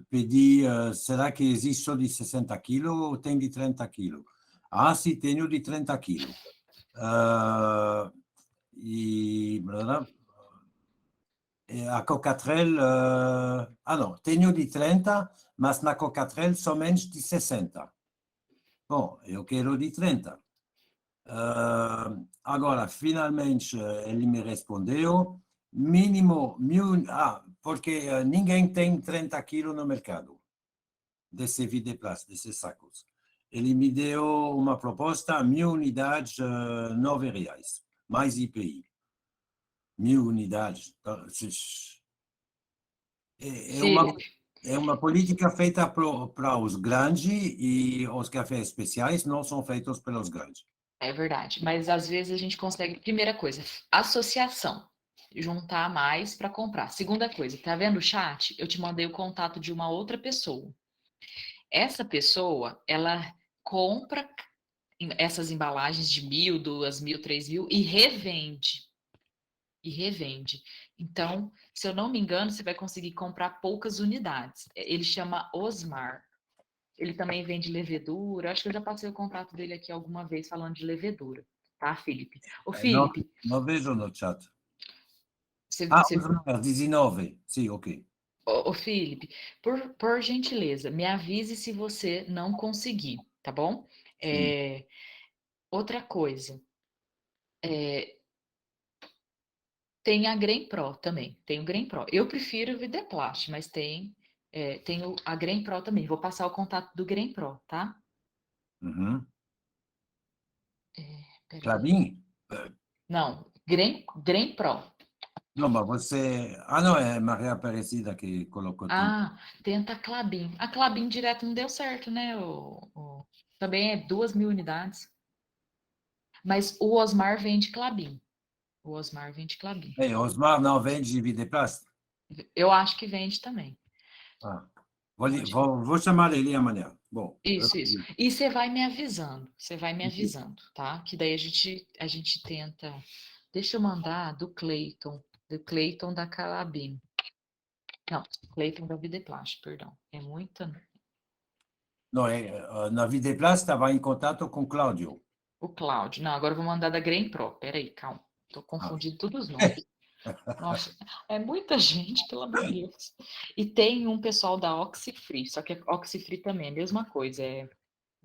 Pedi, será que existe só de 60 quilos ou tem de 30 quilos? Ah, sim, tenho de 30 quilos. E a Cocatrel, não, tenho de 30, mas na Cocatrel somente de 60. Bom, eu quero de 30. Agora, finalmente, ele me respondeu, mínimo 1.000, porque ninguém tem 30 quilos no mercado desse Videplast, desses sacos. Ele me deu uma proposta, 1.000 unidades, R$ 9, mais IPI. 1.000 unidades. Felipe, É uma política feita para os grandes e os cafés especiais não são feitos pelos grandes. é verdade, mas às vezes a gente consegue, primeira coisa, associação, juntar mais para comprar. Segunda coisa, tá vendo o chat? Eu te mandei o contato de uma outra pessoa. Essa pessoa, ela compra essas embalagens de 1.000, 2.000, 3.000 e revende. Então, se eu não me engano, você vai conseguir comprar poucas unidades. Ele chama Osmar. Ele também vende levedura. Acho que eu já passei o contato dele aqui alguma vez falando de levedura, tá, Felipe? Ô, Não, Felipe, não vejo no chat. você, Osmar, 19. Sim, ok. ô, Felipe, por gentileza, me avise se você não conseguir, tá bom? Sim. Outra coisa, tem a Grain Pro também. Tem o Grain Pro. Eu prefiro o Videplast, mas tem a Grain Pro também. Vou passar o contato do Grain Pro, tá? Uhum. Peraí. Clabin? Não, Grain Pro. Não, mas você... não, é Maria Aparecida que colocou tudo. Tenta a Clabin. A Clabin direto não deu certo, né? Também é 2.000 unidades. Mas o Osmar vende Clabin. O Osmar vende Clabin. Osmar não vende Videplast? Eu acho que vende também. Vou chamar ele amanhã. Bom, Isso. E você vai me avisando, tá? Que daí a gente tenta. Deixa eu mandar do Cleiton da Calabim. Não, Cleiton da Videplast, perdão. É muita. não, na Videplast estava em contato com Cláudio. O Cláudio. Não, agora eu vou mandar da Grain Pro. Peraí, calma. Tô confundindo todos os nomes. Nossa, é muita gente, pelo amor de Deus. E tem um pessoal da Oxifree, só que a Oxifree também é a mesma coisa, é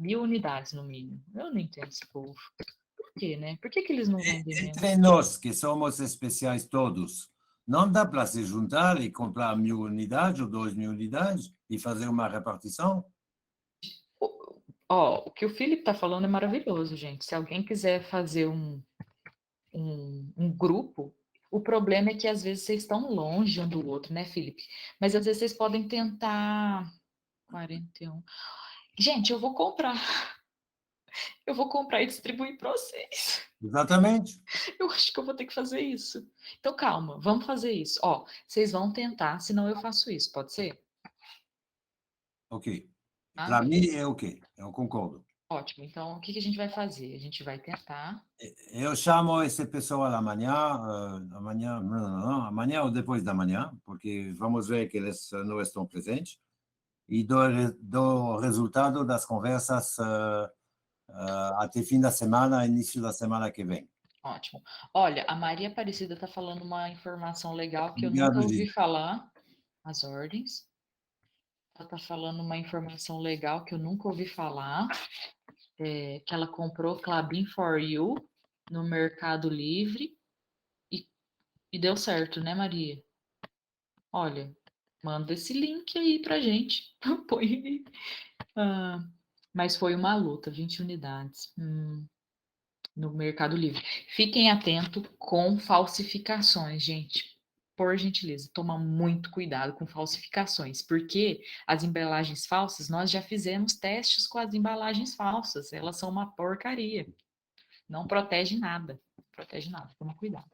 1.000 unidades no mínimo. Eu não entendo esse povo. Por quê, né? Por que eles não vendem mesmo? Entre nós, que somos especiais todos, não dá para se juntar e comprar 1.000 unidades ou 2.000 unidades e fazer uma repartição? O que o Felipe está falando é maravilhoso, gente. Se alguém quiser fazer um grupo, o problema é que às vezes vocês estão longe um do outro, né, Felipe? Mas às vezes vocês podem tentar 41. Gente, eu vou comprar. Eu vou comprar e distribuir para vocês. Exatamente. Eu acho que eu vou ter que fazer isso. Então, calma, vamos fazer isso. Vocês vão tentar, senão eu faço isso, pode ser? Ok. Para Beleza. mim é ok, eu concordo. Ótimo. Então, o que a gente vai fazer? A gente vai tentar. Eu chamo esse pessoal amanhã, amanhã ou depois da manhã, porque vamos ver que eles não estão presentes, e do resultado das conversas até fim da semana, início da semana que vem. Ótimo. Olha, a Maria Aparecida está falando uma informação legal que eu Obrigado, nunca ouvi Gi. falar. As ordens. Ela está falando uma informação legal que eu nunca ouvi falar. Que ela comprou Clabin for You no Mercado Livre e deu certo, né, Maria? Olha, manda esse link aí pra gente. Põe aí. Mas foi uma luta, 20 unidades no Mercado Livre. Fiquem atentos com falsificações, gente. por gentileza, toma muito cuidado com falsificações, porque as embalagens falsas, nós já fizemos testes com as embalagens falsas, elas são uma porcaria. Não protege nada, toma cuidado.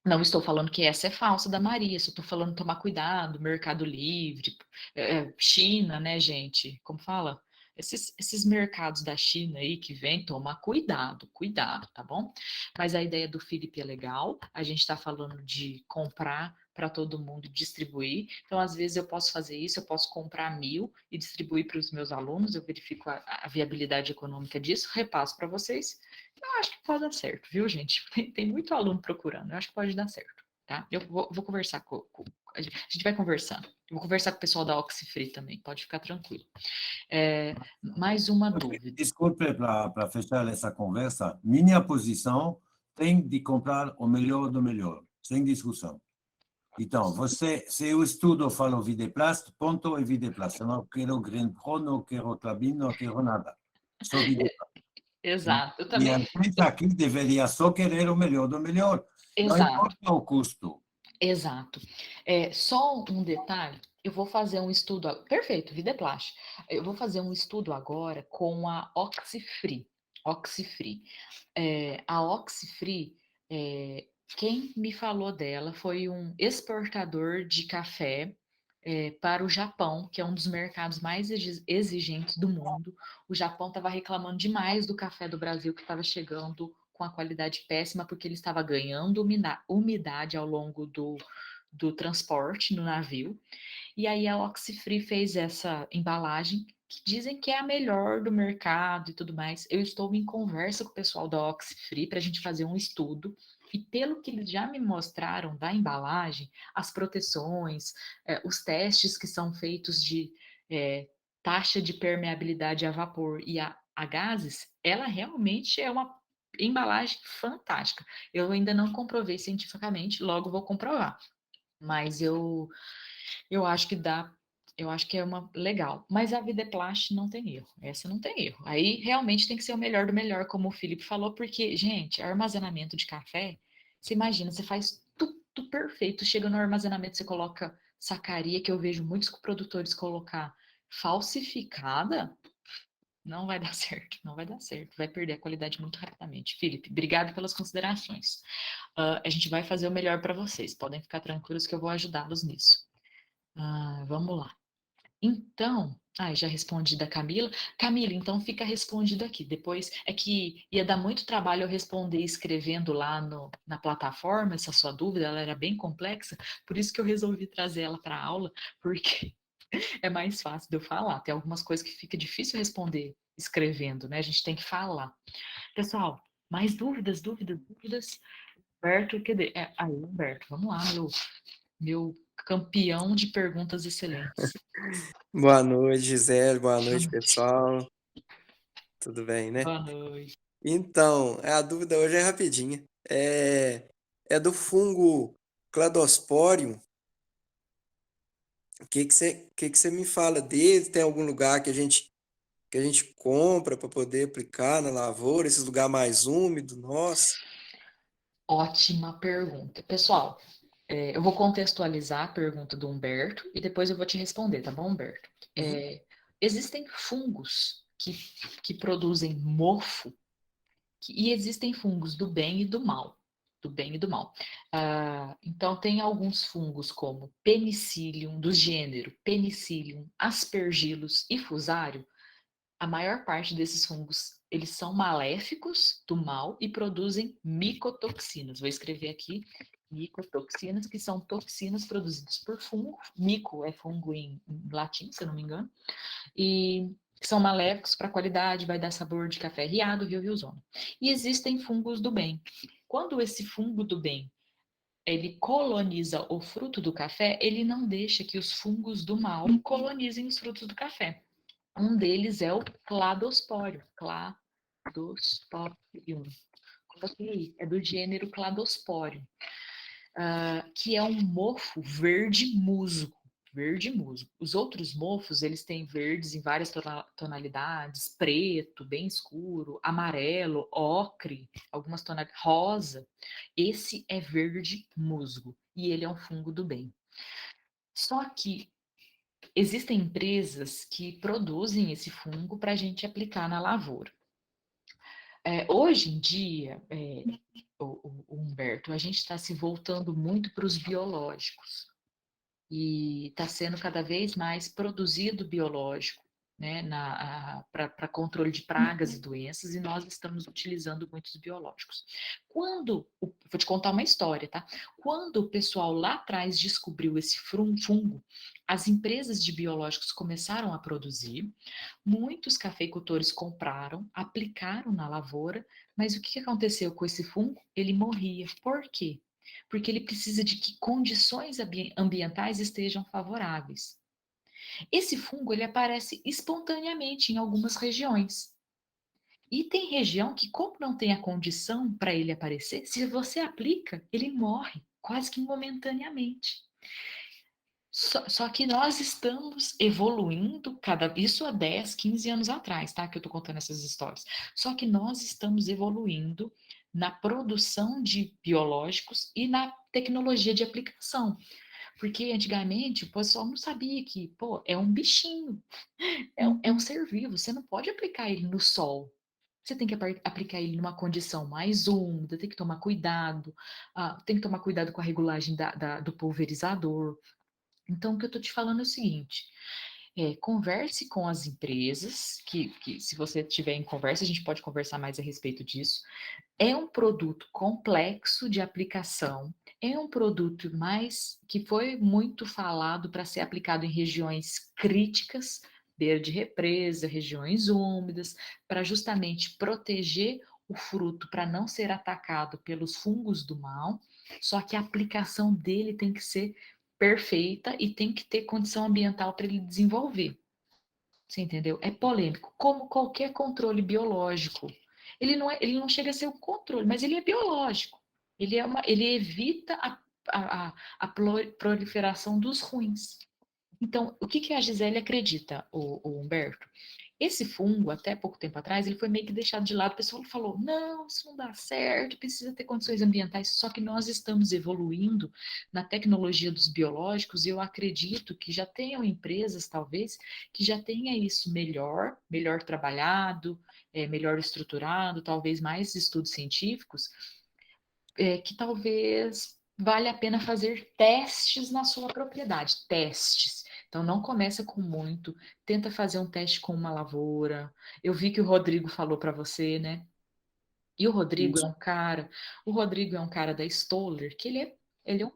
Não estou falando que essa é falsa da Maria, só estou falando tomar cuidado, Mercado Livre, China, né, gente? Como fala? Esses mercados da China aí que vem, tomar cuidado, tá bom? Mas a ideia do Felipe é legal, a gente está falando de comprar para todo mundo distribuir. Então, às vezes, eu posso fazer isso, eu posso comprar 1.000 e distribuir para os meus alunos, eu verifico a viabilidade econômica disso, repasso para vocês. Eu acho que pode dar certo, viu, gente? Tem muito aluno procurando, eu acho que pode dar certo, tá? Eu vou conversar a gente vai conversando. Eu vou conversar com o pessoal da Oxifree também, pode ficar tranquilo. Mais uma dúvida. Desculpe para fechar essa conversa. Minha posição tem de comprar o melhor do melhor, sem discussão. Então, se eu estudo, eu falo Videplast, ponto é Videplast. Eu não quero Green Pro, não quero Klabin, não quero nada. Só Videplast. Exato, eu E também. a empresa aqui deveria só querer o melhor do melhor. Não Exato. importa o custo. Exato. Só um detalhe, eu vou fazer um estudo, perfeito, Videplast. Eu vou fazer um estudo agora com a Oxifree. A Oxifree, quem me falou dela foi um exportador de café para o Japão, que é um dos mercados mais exigentes do mundo. O Japão estava reclamando demais do café do Brasil, que estava chegando com a qualidade péssima, porque ele estava ganhando umidade ao longo do transporte no navio. E aí a Oxifree fez essa embalagem, que dizem que é a melhor do mercado e tudo mais. Eu estou em conversa com o pessoal da Oxifree para a gente fazer um estudo, e pelo que eles já me mostraram da embalagem, as proteções, os testes que são feitos de taxa de permeabilidade a vapor e a gases, ela realmente é uma embalagem fantástica. Eu ainda não comprovei cientificamente, logo vou comprovar. Mas eu acho que dá, eu acho que é uma legal. Mas a Videplast não tem erro. Essa não tem erro. Aí realmente tem que ser o melhor do melhor, como o Felipe falou, porque, gente, armazenamento de café, você imagina, você faz tudo perfeito, chega no armazenamento, você coloca sacaria, que eu vejo muitos produtores colocar falsificada, não vai dar certo, não vai dar certo. Vai perder a qualidade muito rapidamente. Felipe, obrigado pelas considerações. A gente vai fazer o melhor para vocês. Podem ficar tranquilos que eu vou ajudá-los nisso. Vamos lá. Então, já respondi da Camila. Camila, então fica respondido aqui. Depois, é que ia dar muito trabalho eu responder escrevendo lá na plataforma, essa sua dúvida, ela era bem complexa, por isso que eu resolvi trazer ela para a aula, porque é mais fácil de eu falar. Tem algumas coisas que fica difícil responder escrevendo, né? A gente tem que falar. Pessoal, mais dúvidas? Humberto, cadê? Humberto, vamos lá, meu campeão de perguntas excelentes. Boa noite, Gisele. Boa noite, pessoal. Tudo bem, né? Boa noite. Então, a dúvida hoje é rapidinha. É do fungo Cladosporium. O que que você me fala dele? Tem algum lugar que a gente compra para poder aplicar na lavoura? Esse lugar mais úmido, nossa? Ótima pergunta. Pessoal, eu vou contextualizar a pergunta do Humberto e depois eu vou te responder, tá bom, Humberto? Existem fungos que produzem mofo, e existem fungos do bem e do mal. Então, tem alguns fungos como Penicillium, do gênero Penicillium, Aspergillus e Fusarium. A maior parte desses fungos, eles são maléficos do mal e produzem micotoxinas. Vou escrever aqui, micotoxinas, que são toxinas produzidas por fungo. Mico é fungo em latim, se eu não me engano. E são maléficos para a qualidade, vai dar sabor de café riado, viu, E existem fungos do bem. Quando esse fungo do bem ele coloniza o fruto do café, ele não deixa que os fungos do mal colonizem os frutos do café. Um deles é o cladospório. Coloquei aí, é do gênero cladospório, que é um mofo verde musgo. Os outros mofos, eles têm verdes em várias tonalidades, preto, bem escuro, amarelo, ocre, algumas tonalidades, rosa. Esse é verde musgo. e ele é um fungo do bem. Só que existem empresas que produzem esse fungo para a gente aplicar na lavoura. Hoje em dia, o Humberto, a gente está se voltando muito para os biológicos e está sendo cada vez mais produzido biológico, né, para controle de pragas e doenças, e nós estamos utilizando muitos biológicos. Vou te contar uma história, tá? Quando o pessoal lá atrás descobriu esse fungo, as empresas de biológicos começaram a produzir, muitos cafeicultores compraram, aplicaram na lavoura, mas o que aconteceu com esse fungo? Ele morria. Por quê? Porque ele precisa de que condições ambientais estejam favoráveis. Esse fungo ele aparece espontaneamente em algumas regiões. E tem região que, como não tem a condição para ele aparecer, se você aplica, ele morre quase que momentaneamente. Só que nós estamos evoluindo, isso há 10, 15 anos atrás, tá? Que eu estou contando essas histórias. Só que nós estamos evoluindo na produção de biológicos e na tecnologia de aplicação. Porque antigamente o pessoal não sabia que, pô, é um bichinho, é um ser vivo, você não pode aplicar ele no sol. Você tem que aplicar ele numa condição mais úmida, tem que tomar cuidado, tem que tomar cuidado com a regulagem do pulverizador. Então, o que eu estou te falando é o seguinte: converse com as empresas, que se você estiver em conversa, a gente pode conversar mais a respeito disso. É um produto complexo de aplicação, é um produto que foi muito falado para ser aplicado em regiões críticas, beira de represa, regiões úmidas, para justamente proteger o fruto para não ser atacado pelos fungos do mal, só que a aplicação dele tem que ser perfeita e tem que ter condição ambiental para ele desenvolver. Você entendeu? É polêmico, como qualquer controle biológico. Ele não chega a ser um controle, mas ele é biológico. Ele evita a proliferação dos ruins. Então, o que a Gisele acredita, o Humberto? Esse fungo, até pouco tempo atrás, ele foi meio que deixado de lado. O pessoal falou, não, isso não dá certo, precisa ter condições ambientais. Só que nós estamos evoluindo na tecnologia dos biológicos e eu acredito que já tenham empresas, talvez, que já tenha isso melhor trabalhado, melhor estruturado, talvez mais estudos científicos, que talvez vale a pena fazer testes na sua propriedade, testes. Então não começa com muito, tenta fazer um teste com uma lavoura. Eu vi que o Rodrigo falou para você, né? E Isso. O Rodrigo é um cara da Stoller, que ele é um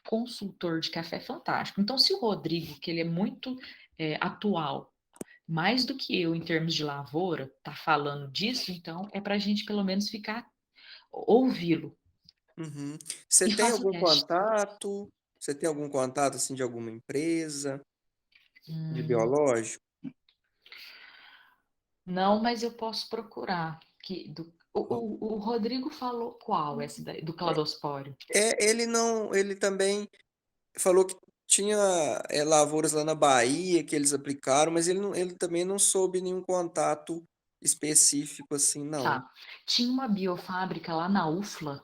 consultor de café fantástico. Então se o Rodrigo, que ele é muito atual, mais do que eu em termos de lavoura, tá falando disso, então é para a gente pelo menos ouvi-lo. Uhum. E Você tem faça o algum teste. contato? Você tem algum contato assim de alguma empresa de Hum, biológico? não, mas eu posso procurar. O Rodrigo falou qual, esse daí, do cladospório? Ele não, ele também falou que tinha lavouras lá na Bahia que eles aplicaram, mas ele também não soube nenhum contato específico assim, não. Tá. Tinha uma biofábrica lá na UFLA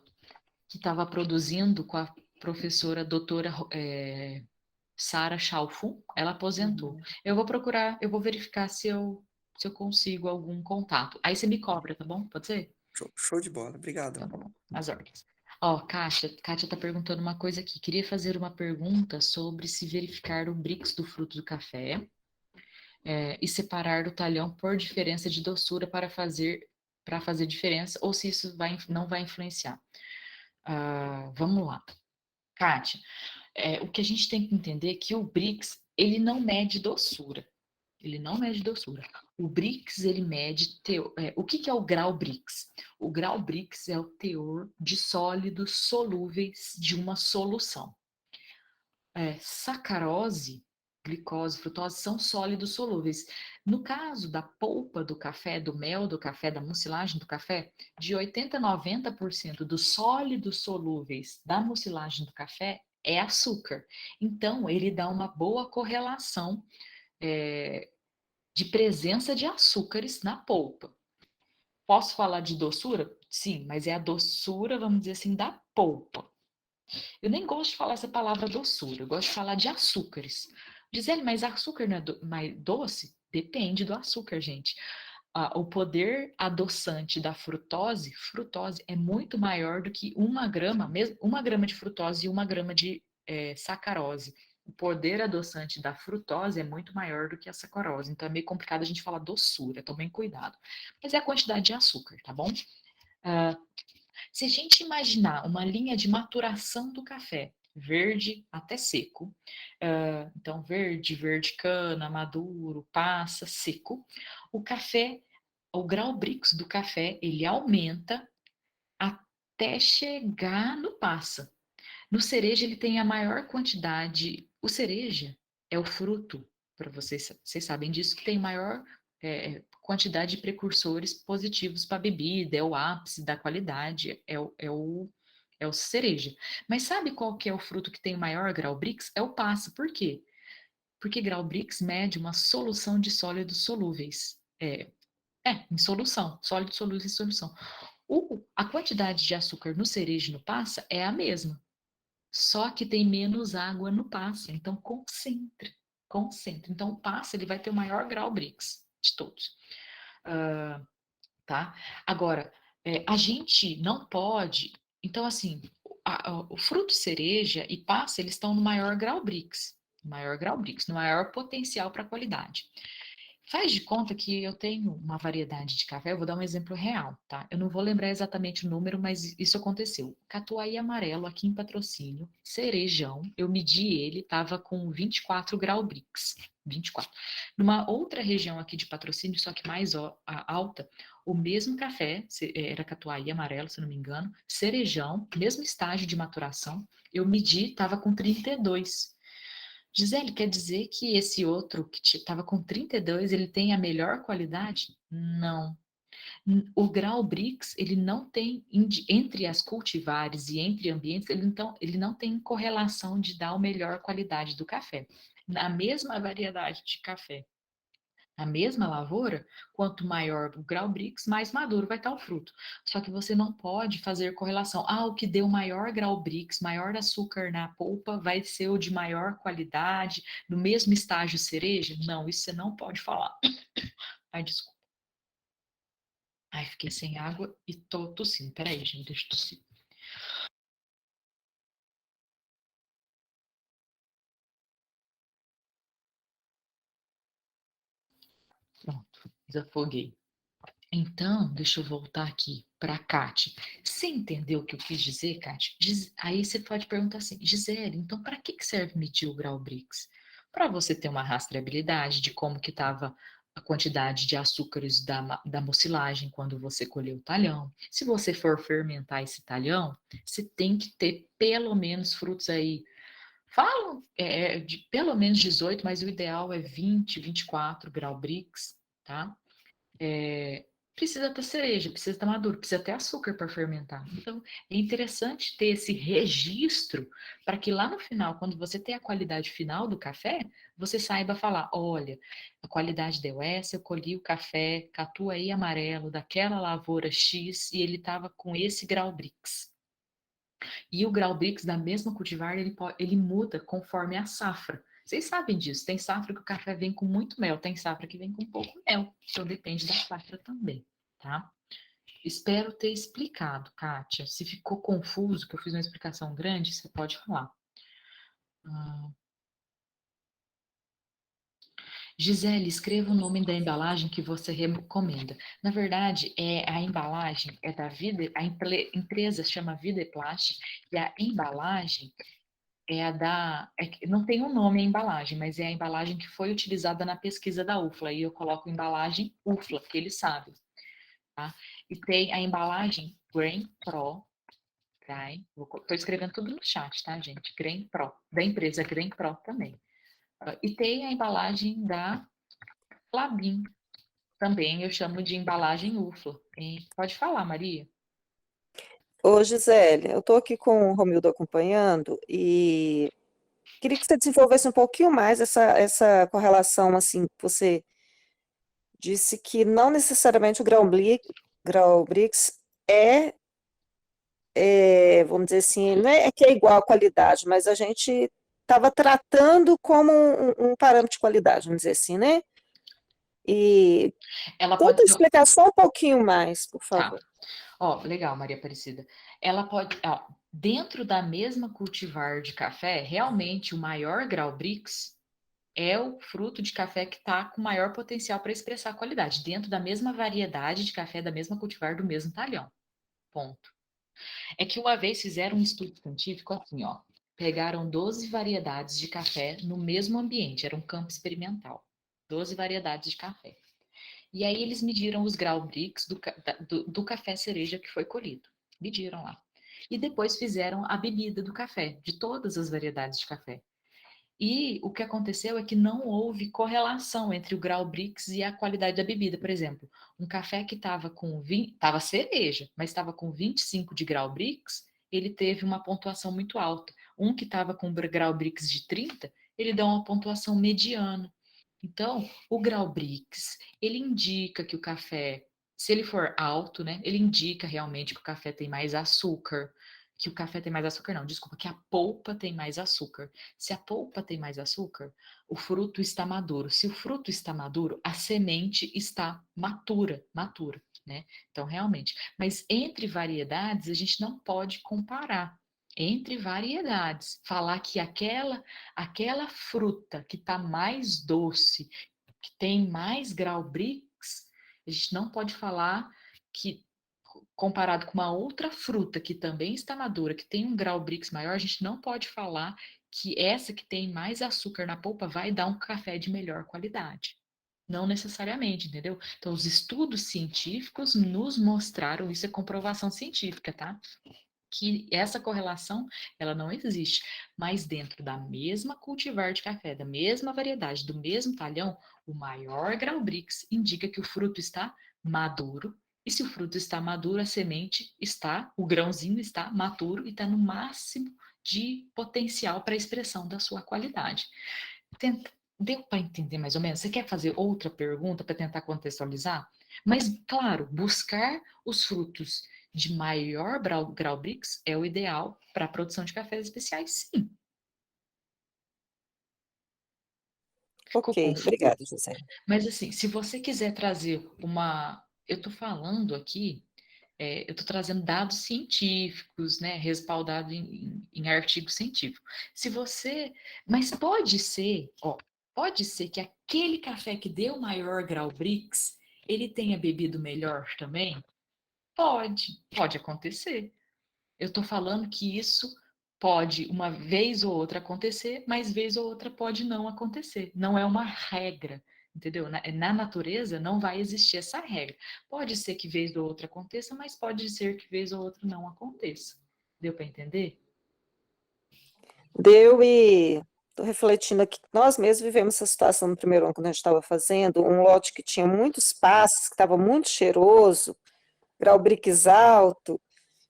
que estava produzindo com a professora doutora Sara Chalfun. Ela aposentou. Eu vou procurar, eu vou verificar se eu consigo algum contato. Aí você me cobra, tá bom? Pode ser? Show de bola, obrigado. Então, tá bom. As ordens. Ó, Kátia tá perguntando uma coisa aqui. Queria fazer uma pergunta sobre se verificar o Brix do fruto do café e separar o talhão por diferença de doçura para fazer diferença ou se isso não vai influenciar. Vamos lá. Kátia, o que a gente tem que entender é que o Brix, ele não mede doçura. Ele não mede doçura. O Brix, ele mede o que é o grau Brix? O grau Brix é o teor de sólidos solúveis de uma solução. Sacarose, glicose, frutose são sólidos solúveis. No caso da polpa do café, do mel do café, da mucilagem do café, de 80% a 90% dos sólidos solúveis da mucilagem do café é açúcar. Então, ele dá uma boa correlação de presença de açúcares na polpa. Posso falar de doçura? Sim, mas é a doçura, vamos dizer assim, da polpa. Eu nem gosto de falar essa palavra doçura, eu gosto de falar de açúcares. Gisele, mas açúcar não é mais doce? Depende do açúcar, gente. O poder adoçante da frutose é muito maior do que 1 grama, mesmo 1 grama de frutose e 1 grama de sacarose. O poder adoçante da frutose é muito maior do que a sacarose, então é meio complicado a gente falar doçura, tomem cuidado. Mas é a quantidade de açúcar, tá bom? Se a gente imaginar uma linha de maturação do café, verde até seco, então verde, verde cana, maduro, passa, seco, o café, o grau Brix do café, ele aumenta até chegar no passa. No cereja, ele tem a maior quantidade. O cereja é o fruto, para vocês sabem disso, que tem maior quantidade de precursores positivos para a bebida, é o ápice da qualidade, é o cereja. Mas sabe qual que é o fruto que tem o maior grau Brix? É o passa. Por quê? Porque grau Brix mede uma solução de sólidos solúveis. Em solução, sólidos solúveis em solução. A quantidade de açúcar no cereja e no passa é a mesma. Só que tem menos água no passa, então concentra. Então o passa ele vai ter o maior grau Brix de todos. Tá? Agora, a gente não pode. Então, assim, o fruto cereja e passa, eles estão no maior grau Brix. No maior potencial para qualidade. Faz de conta que eu tenho uma variedade de café, eu vou dar um exemplo real, tá? Eu não vou lembrar exatamente o número, mas isso aconteceu. Catuai amarelo aqui em Patrocínio, cerejão, eu medi ele, estava com 24 grau Brix, 24. Numa outra região aqui de Patrocínio, só que mais alta, o mesmo café, era catuai amarelo, se não me engano, cerejão, mesmo estágio de maturação, eu medi, estava com 32. Gisele, quer dizer que esse outro que estava com 32, ele tem a melhor qualidade? Não. O grau Brix, ele não tem, entre as cultivares e entre ambientes, ele não tem correlação de dar a melhor qualidade do café. Na mesma variedade de café, na mesma lavoura, quanto maior o grau Brix, mais maduro vai estar o fruto. Só que você não pode fazer correlação. O que deu maior grau Brix, maior açúcar na polpa, vai ser o de maior qualidade, no mesmo estágio cereja? Não, isso você não pode falar. Ai, desculpa. Ai, fiquei sem água e tô tossindo. Peraí, gente, deixa eu tossir. Pronto, desafoguei. Então, deixa eu voltar aqui para a Kátia. Você entendeu o que eu quis dizer, Kátia? Aí você pode perguntar assim, Gisele, então para que serve medir o grau Brix? Para você ter uma rastreabilidade de como que estava a quantidade de açúcares da mucilagem quando você colheu o talhão. Se você for fermentar esse talhão, você tem que ter pelo menos frutos aí. Falam de pelo menos 18, mas o ideal é 20, 24 grau Brix, tá? Precisa ter cereja, precisa estar maduro, precisa ter açúcar para fermentar. Então, é interessante ter esse registro para que lá no final, quando você tem a qualidade final do café, você saiba falar, olha, a qualidade deu essa, eu colhi o café Catuai amarelo daquela lavoura X e ele estava com esse grau Brix. E o grau Brix da mesma cultivar, ele muda conforme a safra. Vocês sabem disso. Tem safra que o café vem com muito mel, tem safra que vem com pouco mel. Então depende da safra também, tá? Espero ter explicado, Kátia. Se ficou confuso, que eu fiz uma explicação grande, você pode falar. Gisele, escreva o nome da embalagem que você recomenda. Na verdade, a embalagem é da Vida, a empresa chama Videplast, e a embalagem é a não tem um nome a embalagem, mas é a embalagem que foi utilizada na pesquisa da UFLA, e eu coloco embalagem UFLA, que eles sabem, tá? E tem a embalagem Grain Pro, tá? Estou escrevendo tudo no chat, tá, gente? Grain Pro, da empresa Grain Pro também. E tem a embalagem da Klabin, também eu chamo de embalagem UFLA. Pode falar, Maria. Ô, Gisele, eu estou aqui com o Romildo acompanhando e queria que você desenvolvesse um pouquinho mais essa correlação, assim, você disse que não necessariamente o grau Brix é vamos dizer assim, não é que é igual a qualidade, mas a gente estava tratando como um parâmetro de qualidade, vamos dizer assim, né? E Ela pode tenta ser. explicar só um pouquinho mais, por Tá. favor. Ó, legal, Maria Aparecida. Ela pode, ó, dentro da mesma cultivar de café, realmente o maior grau Brix é o fruto de café que está com maior potencial para expressar a qualidade, dentro da mesma variedade de café, da mesma cultivar, do mesmo talhão. Ponto. É que uma vez fizeram um estudo científico assim, ó. Pegaram 12 variedades de café no mesmo ambiente, era um campo experimental. 12 variedades de café. E aí eles mediram os grau Brix do café cereja que foi colhido. Mediram lá. E depois fizeram a bebida do café, de todas as variedades de café. E o que aconteceu é que não houve correlação entre o grau Brix e a qualidade da bebida. Por exemplo, um café que estava com 20, estava cereja, mas estava com 25 de grau Brix, ele teve uma pontuação muito alta. Um que estava com grau Brix de 30, ele deu uma pontuação mediana. Então, o grau Brix, ele indica que o café, se ele for alto, né, ele indica realmente que o café tem mais açúcar, que o café tem mais açúcar, não, desculpa, que a polpa tem mais açúcar. Se a polpa tem mais açúcar, o fruto está maduro. Se o fruto está maduro, a semente está matura, né? Então, realmente. Mas entre variedades, a gente não pode comparar. Entre variedades, falar que aquela fruta que está mais doce, que tem mais grau Brix, a gente não pode falar que, comparado com uma outra fruta que também está madura, que tem um grau Brix maior, a gente não pode falar que essa que tem mais açúcar na polpa vai dar um café de melhor qualidade. Não necessariamente, entendeu? Então, os estudos científicos nos mostraram, isso é comprovação científica, tá? Que essa correlação, ela não existe. Mas dentro da mesma cultivar de café, da mesma variedade, do mesmo talhão, o maior grau Brix indica que o fruto está maduro. E se o fruto está maduro, a semente está, o grãozinho está maturo e está no máximo de potencial para a expressão da sua qualidade. Deu para entender mais ou menos? Você quer fazer outra pergunta para tentar contextualizar? Mas, claro, buscar os frutos de maior grau Brix é o ideal para a produção de cafés especiais, sim. Ficou Ok, confuso? obrigada, José. Mas assim, se você quiser trazer uma... Eu estou falando aqui, eu estou trazendo dados científicos, né, respaldado em artigo científico. Se você... Mas pode ser, ó, pode ser que aquele café que deu maior grau Brix, ele tenha bebido melhor também? Pode acontecer. Eu estou falando que isso pode uma vez ou outra acontecer, mas vez ou outra pode não acontecer. Não é uma regra, entendeu? Na natureza não vai existir essa regra. Pode ser que vez ou outra aconteça, mas pode ser que vez ou outra não aconteça. Deu para entender? Deu e estou refletindo aqui. Nós mesmos vivemos essa situação no primeiro ano, quando a gente estava fazendo, um lote que tinha muitos passes, que estava muito cheiroso, grau Brix alto.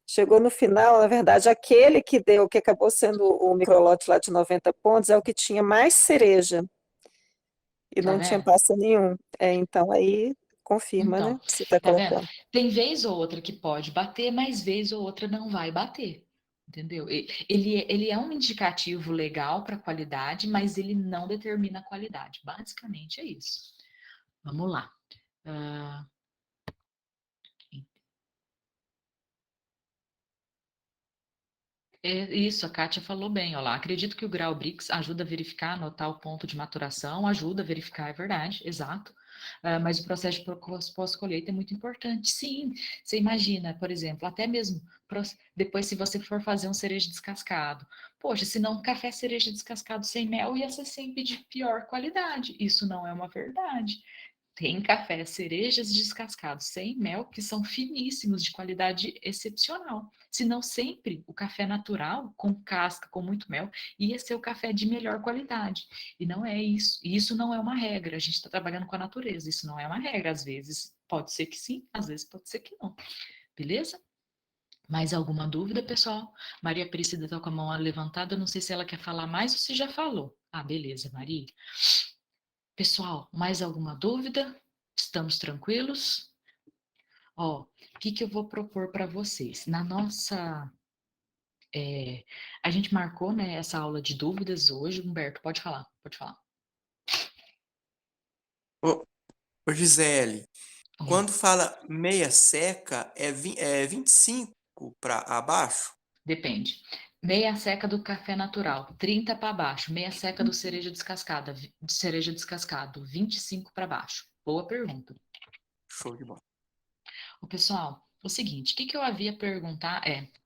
Chegou no final, na verdade, aquele que deu, que acabou sendo o microlote lá de 90 pontos, é o que tinha mais cereja. E Tá não tinha vendo? passa nenhum. Então, aí confirma, né? Então, O que você está tá vendo? colocando. Tem vez ou outra que pode bater, mas vez ou outra não vai bater. Entendeu? Ele é um indicativo legal para qualidade, mas ele não determina a qualidade. Basicamente é isso. Vamos lá. Ah, isso, a Kátia falou bem, olha lá. Acredito que o grau Brix ajuda a verificar, anotar o ponto de maturação, ajuda a verificar, é verdade, exato. Mas o processo de pós-colheita é muito importante. Sim, você imagina, por exemplo, até mesmo depois se você for fazer um cereja descascado. Poxa, se não café cereja descascado sem mel ia ser sempre de pior qualidade. Isso não é uma verdade. Tem café cerejas descascados sem mel que são finíssimos, de qualidade excepcional. Se não sempre o café natural, com casca, com muito mel, ia ser o café de melhor qualidade. E não é isso. E isso não é uma regra. A gente está trabalhando com a natureza. Isso não é uma regra. Às vezes pode ser que sim, às vezes pode ser que não. Beleza? Mais alguma dúvida, pessoal? Maria Aparecida está com a mão levantada. Eu não sei se ela quer falar mais ou se já falou. Ah, beleza, Maria. Pessoal, mais alguma dúvida? Estamos tranquilos? Ó, o que eu vou propor para vocês? Na nossa... a gente marcou, né, essa aula de dúvidas hoje. Humberto, pode falar, pode falar. Ô, ô Gisele, Oi. quando fala meia seca, é 25 para abaixo? Depende. Meia seca do café natural, 30 para baixo. Meia seca do cereja descascada, de cereja descascado, 25 para baixo. Boa pergunta. Show de bola. O pessoal, o seguinte, o que eu havia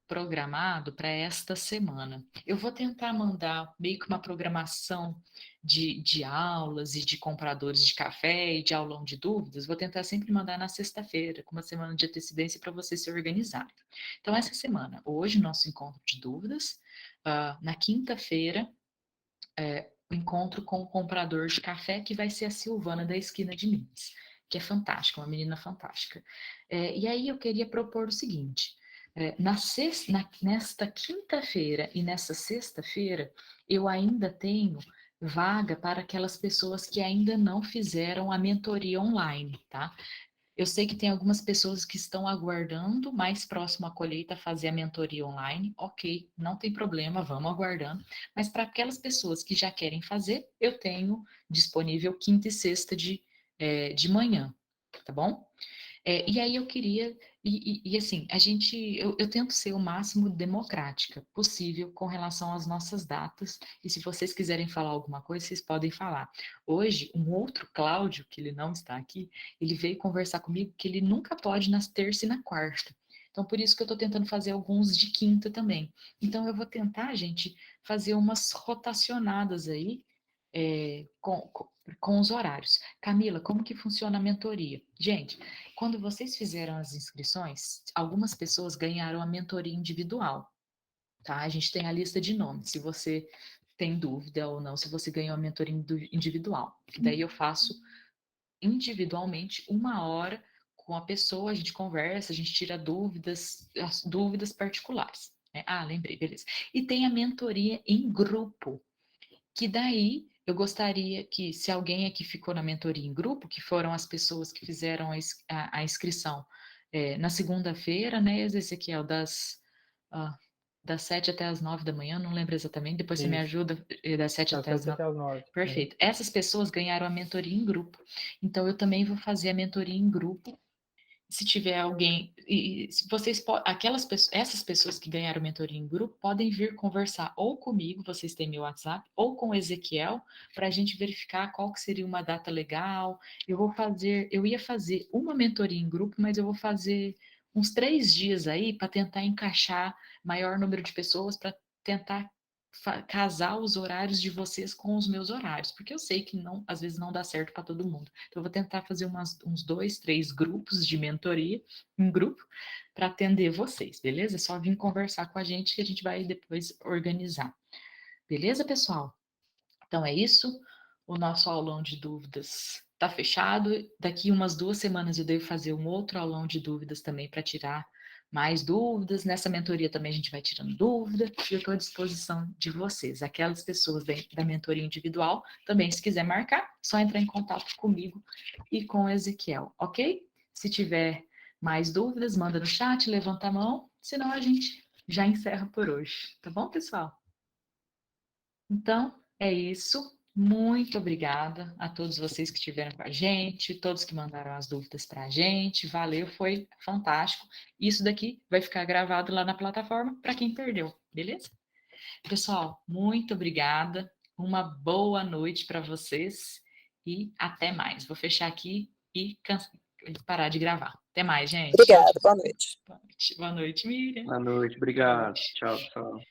programado para esta semana. Eu vou tentar mandar meio que uma programação de aulas e de compradores de café e de aulão de dúvidas. Vou tentar sempre mandar na sexta-feira, com uma semana de antecedência para vocês se organizarem. Então, essa semana, hoje, nosso encontro de dúvidas. Na quinta-feira, o encontro com o comprador de café, que vai ser a Silvana da esquina de Minas, que é fantástica, uma menina fantástica. E aí eu queria propor o seguinte: nesta quinta-feira e nessa sexta-feira, eu ainda tenho vaga para aquelas pessoas que ainda não fizeram a mentoria online, tá? Eu sei que tem algumas pessoas que estão aguardando mais próximo à colheita fazer a mentoria online. Ok, não tem problema, vamos aguardando. Mas para aquelas pessoas que já querem fazer, eu tenho disponível quinta e sexta de manhã, tá bom? E aí eu queria, assim, eu tento ser o máximo democrática possível com relação às nossas datas, e se vocês quiserem falar alguma coisa, vocês podem falar. Hoje, um outro Cláudio, que ele não está aqui, ele veio conversar comigo que ele nunca pode nas terça e na quarta. Então, por isso que eu estou tentando fazer alguns de quinta também. Então, eu vou tentar, gente, fazer umas rotacionadas aí, com os horários. Camila, como que funciona a mentoria? Gente, quando vocês fizeram as inscrições, algumas pessoas ganharam a mentoria individual, tá? A gente tem a lista de nomes, se você tem dúvida ou não, se você ganhou a mentoria individual. Daí eu faço individualmente 1 hora com a pessoa, a gente conversa, a gente tira dúvidas, as dúvidas particulares, né? Lembrei, beleza. E tem a mentoria em grupo, que daí eu gostaria que, se alguém aqui ficou na mentoria em grupo, que foram as pessoas que fizeram a inscrição na segunda-feira, né, Ezequiel, das 7 até as 9 da manhã, não lembro exatamente, depois você me Isso. ajuda, das 7 Das até as 7 9. até as 9. Perfeito. Essas pessoas ganharam a mentoria em grupo. Então, eu também vou fazer a mentoria em grupo. Se tiver alguém, e se vocês essas pessoas que ganharam mentoria em grupo podem vir conversar ou comigo, vocês têm meu WhatsApp, ou com o Ezequiel, para a gente verificar qual que seria uma data legal. Eu ia fazer uma mentoria em grupo, mas eu vou fazer uns 3 dias aí para tentar encaixar maior número de pessoas, para tentar casar os horários de vocês com os meus horários, porque eu sei que não, às vezes não dá certo para todo mundo. Então, eu vou tentar fazer uns 2, 3 grupos de mentoria, um grupo, para atender vocês, beleza? É só vir conversar com a gente que a gente vai depois organizar. Beleza, pessoal? Então é isso. O nosso aulão de dúvidas está fechado. Daqui umas 2 semanas eu devo fazer um outro aulão de dúvidas também para tirar mais dúvidas. Nessa mentoria também a gente vai tirando dúvida e eu estou à disposição de vocês. Aquelas pessoas da mentoria individual, também se quiser marcar, só entrar em contato comigo e com o Ezequiel, ok? Se tiver mais dúvidas, manda no chat, levanta a mão, senão a gente já encerra por hoje, tá bom, pessoal? Então, é isso. Muito obrigada a todos vocês que estiveram com a gente, todos que mandaram as dúvidas para a gente. Valeu, foi fantástico. Isso daqui vai ficar gravado lá na plataforma para quem perdeu, beleza? Pessoal, muito obrigada. Uma boa noite para vocês e até mais. Vou fechar aqui e parar de gravar. Até mais, gente. Obrigada, boa noite. Boa noite, Miriam. Boa noite, Boa obrigado. noite. Tchau, pessoal.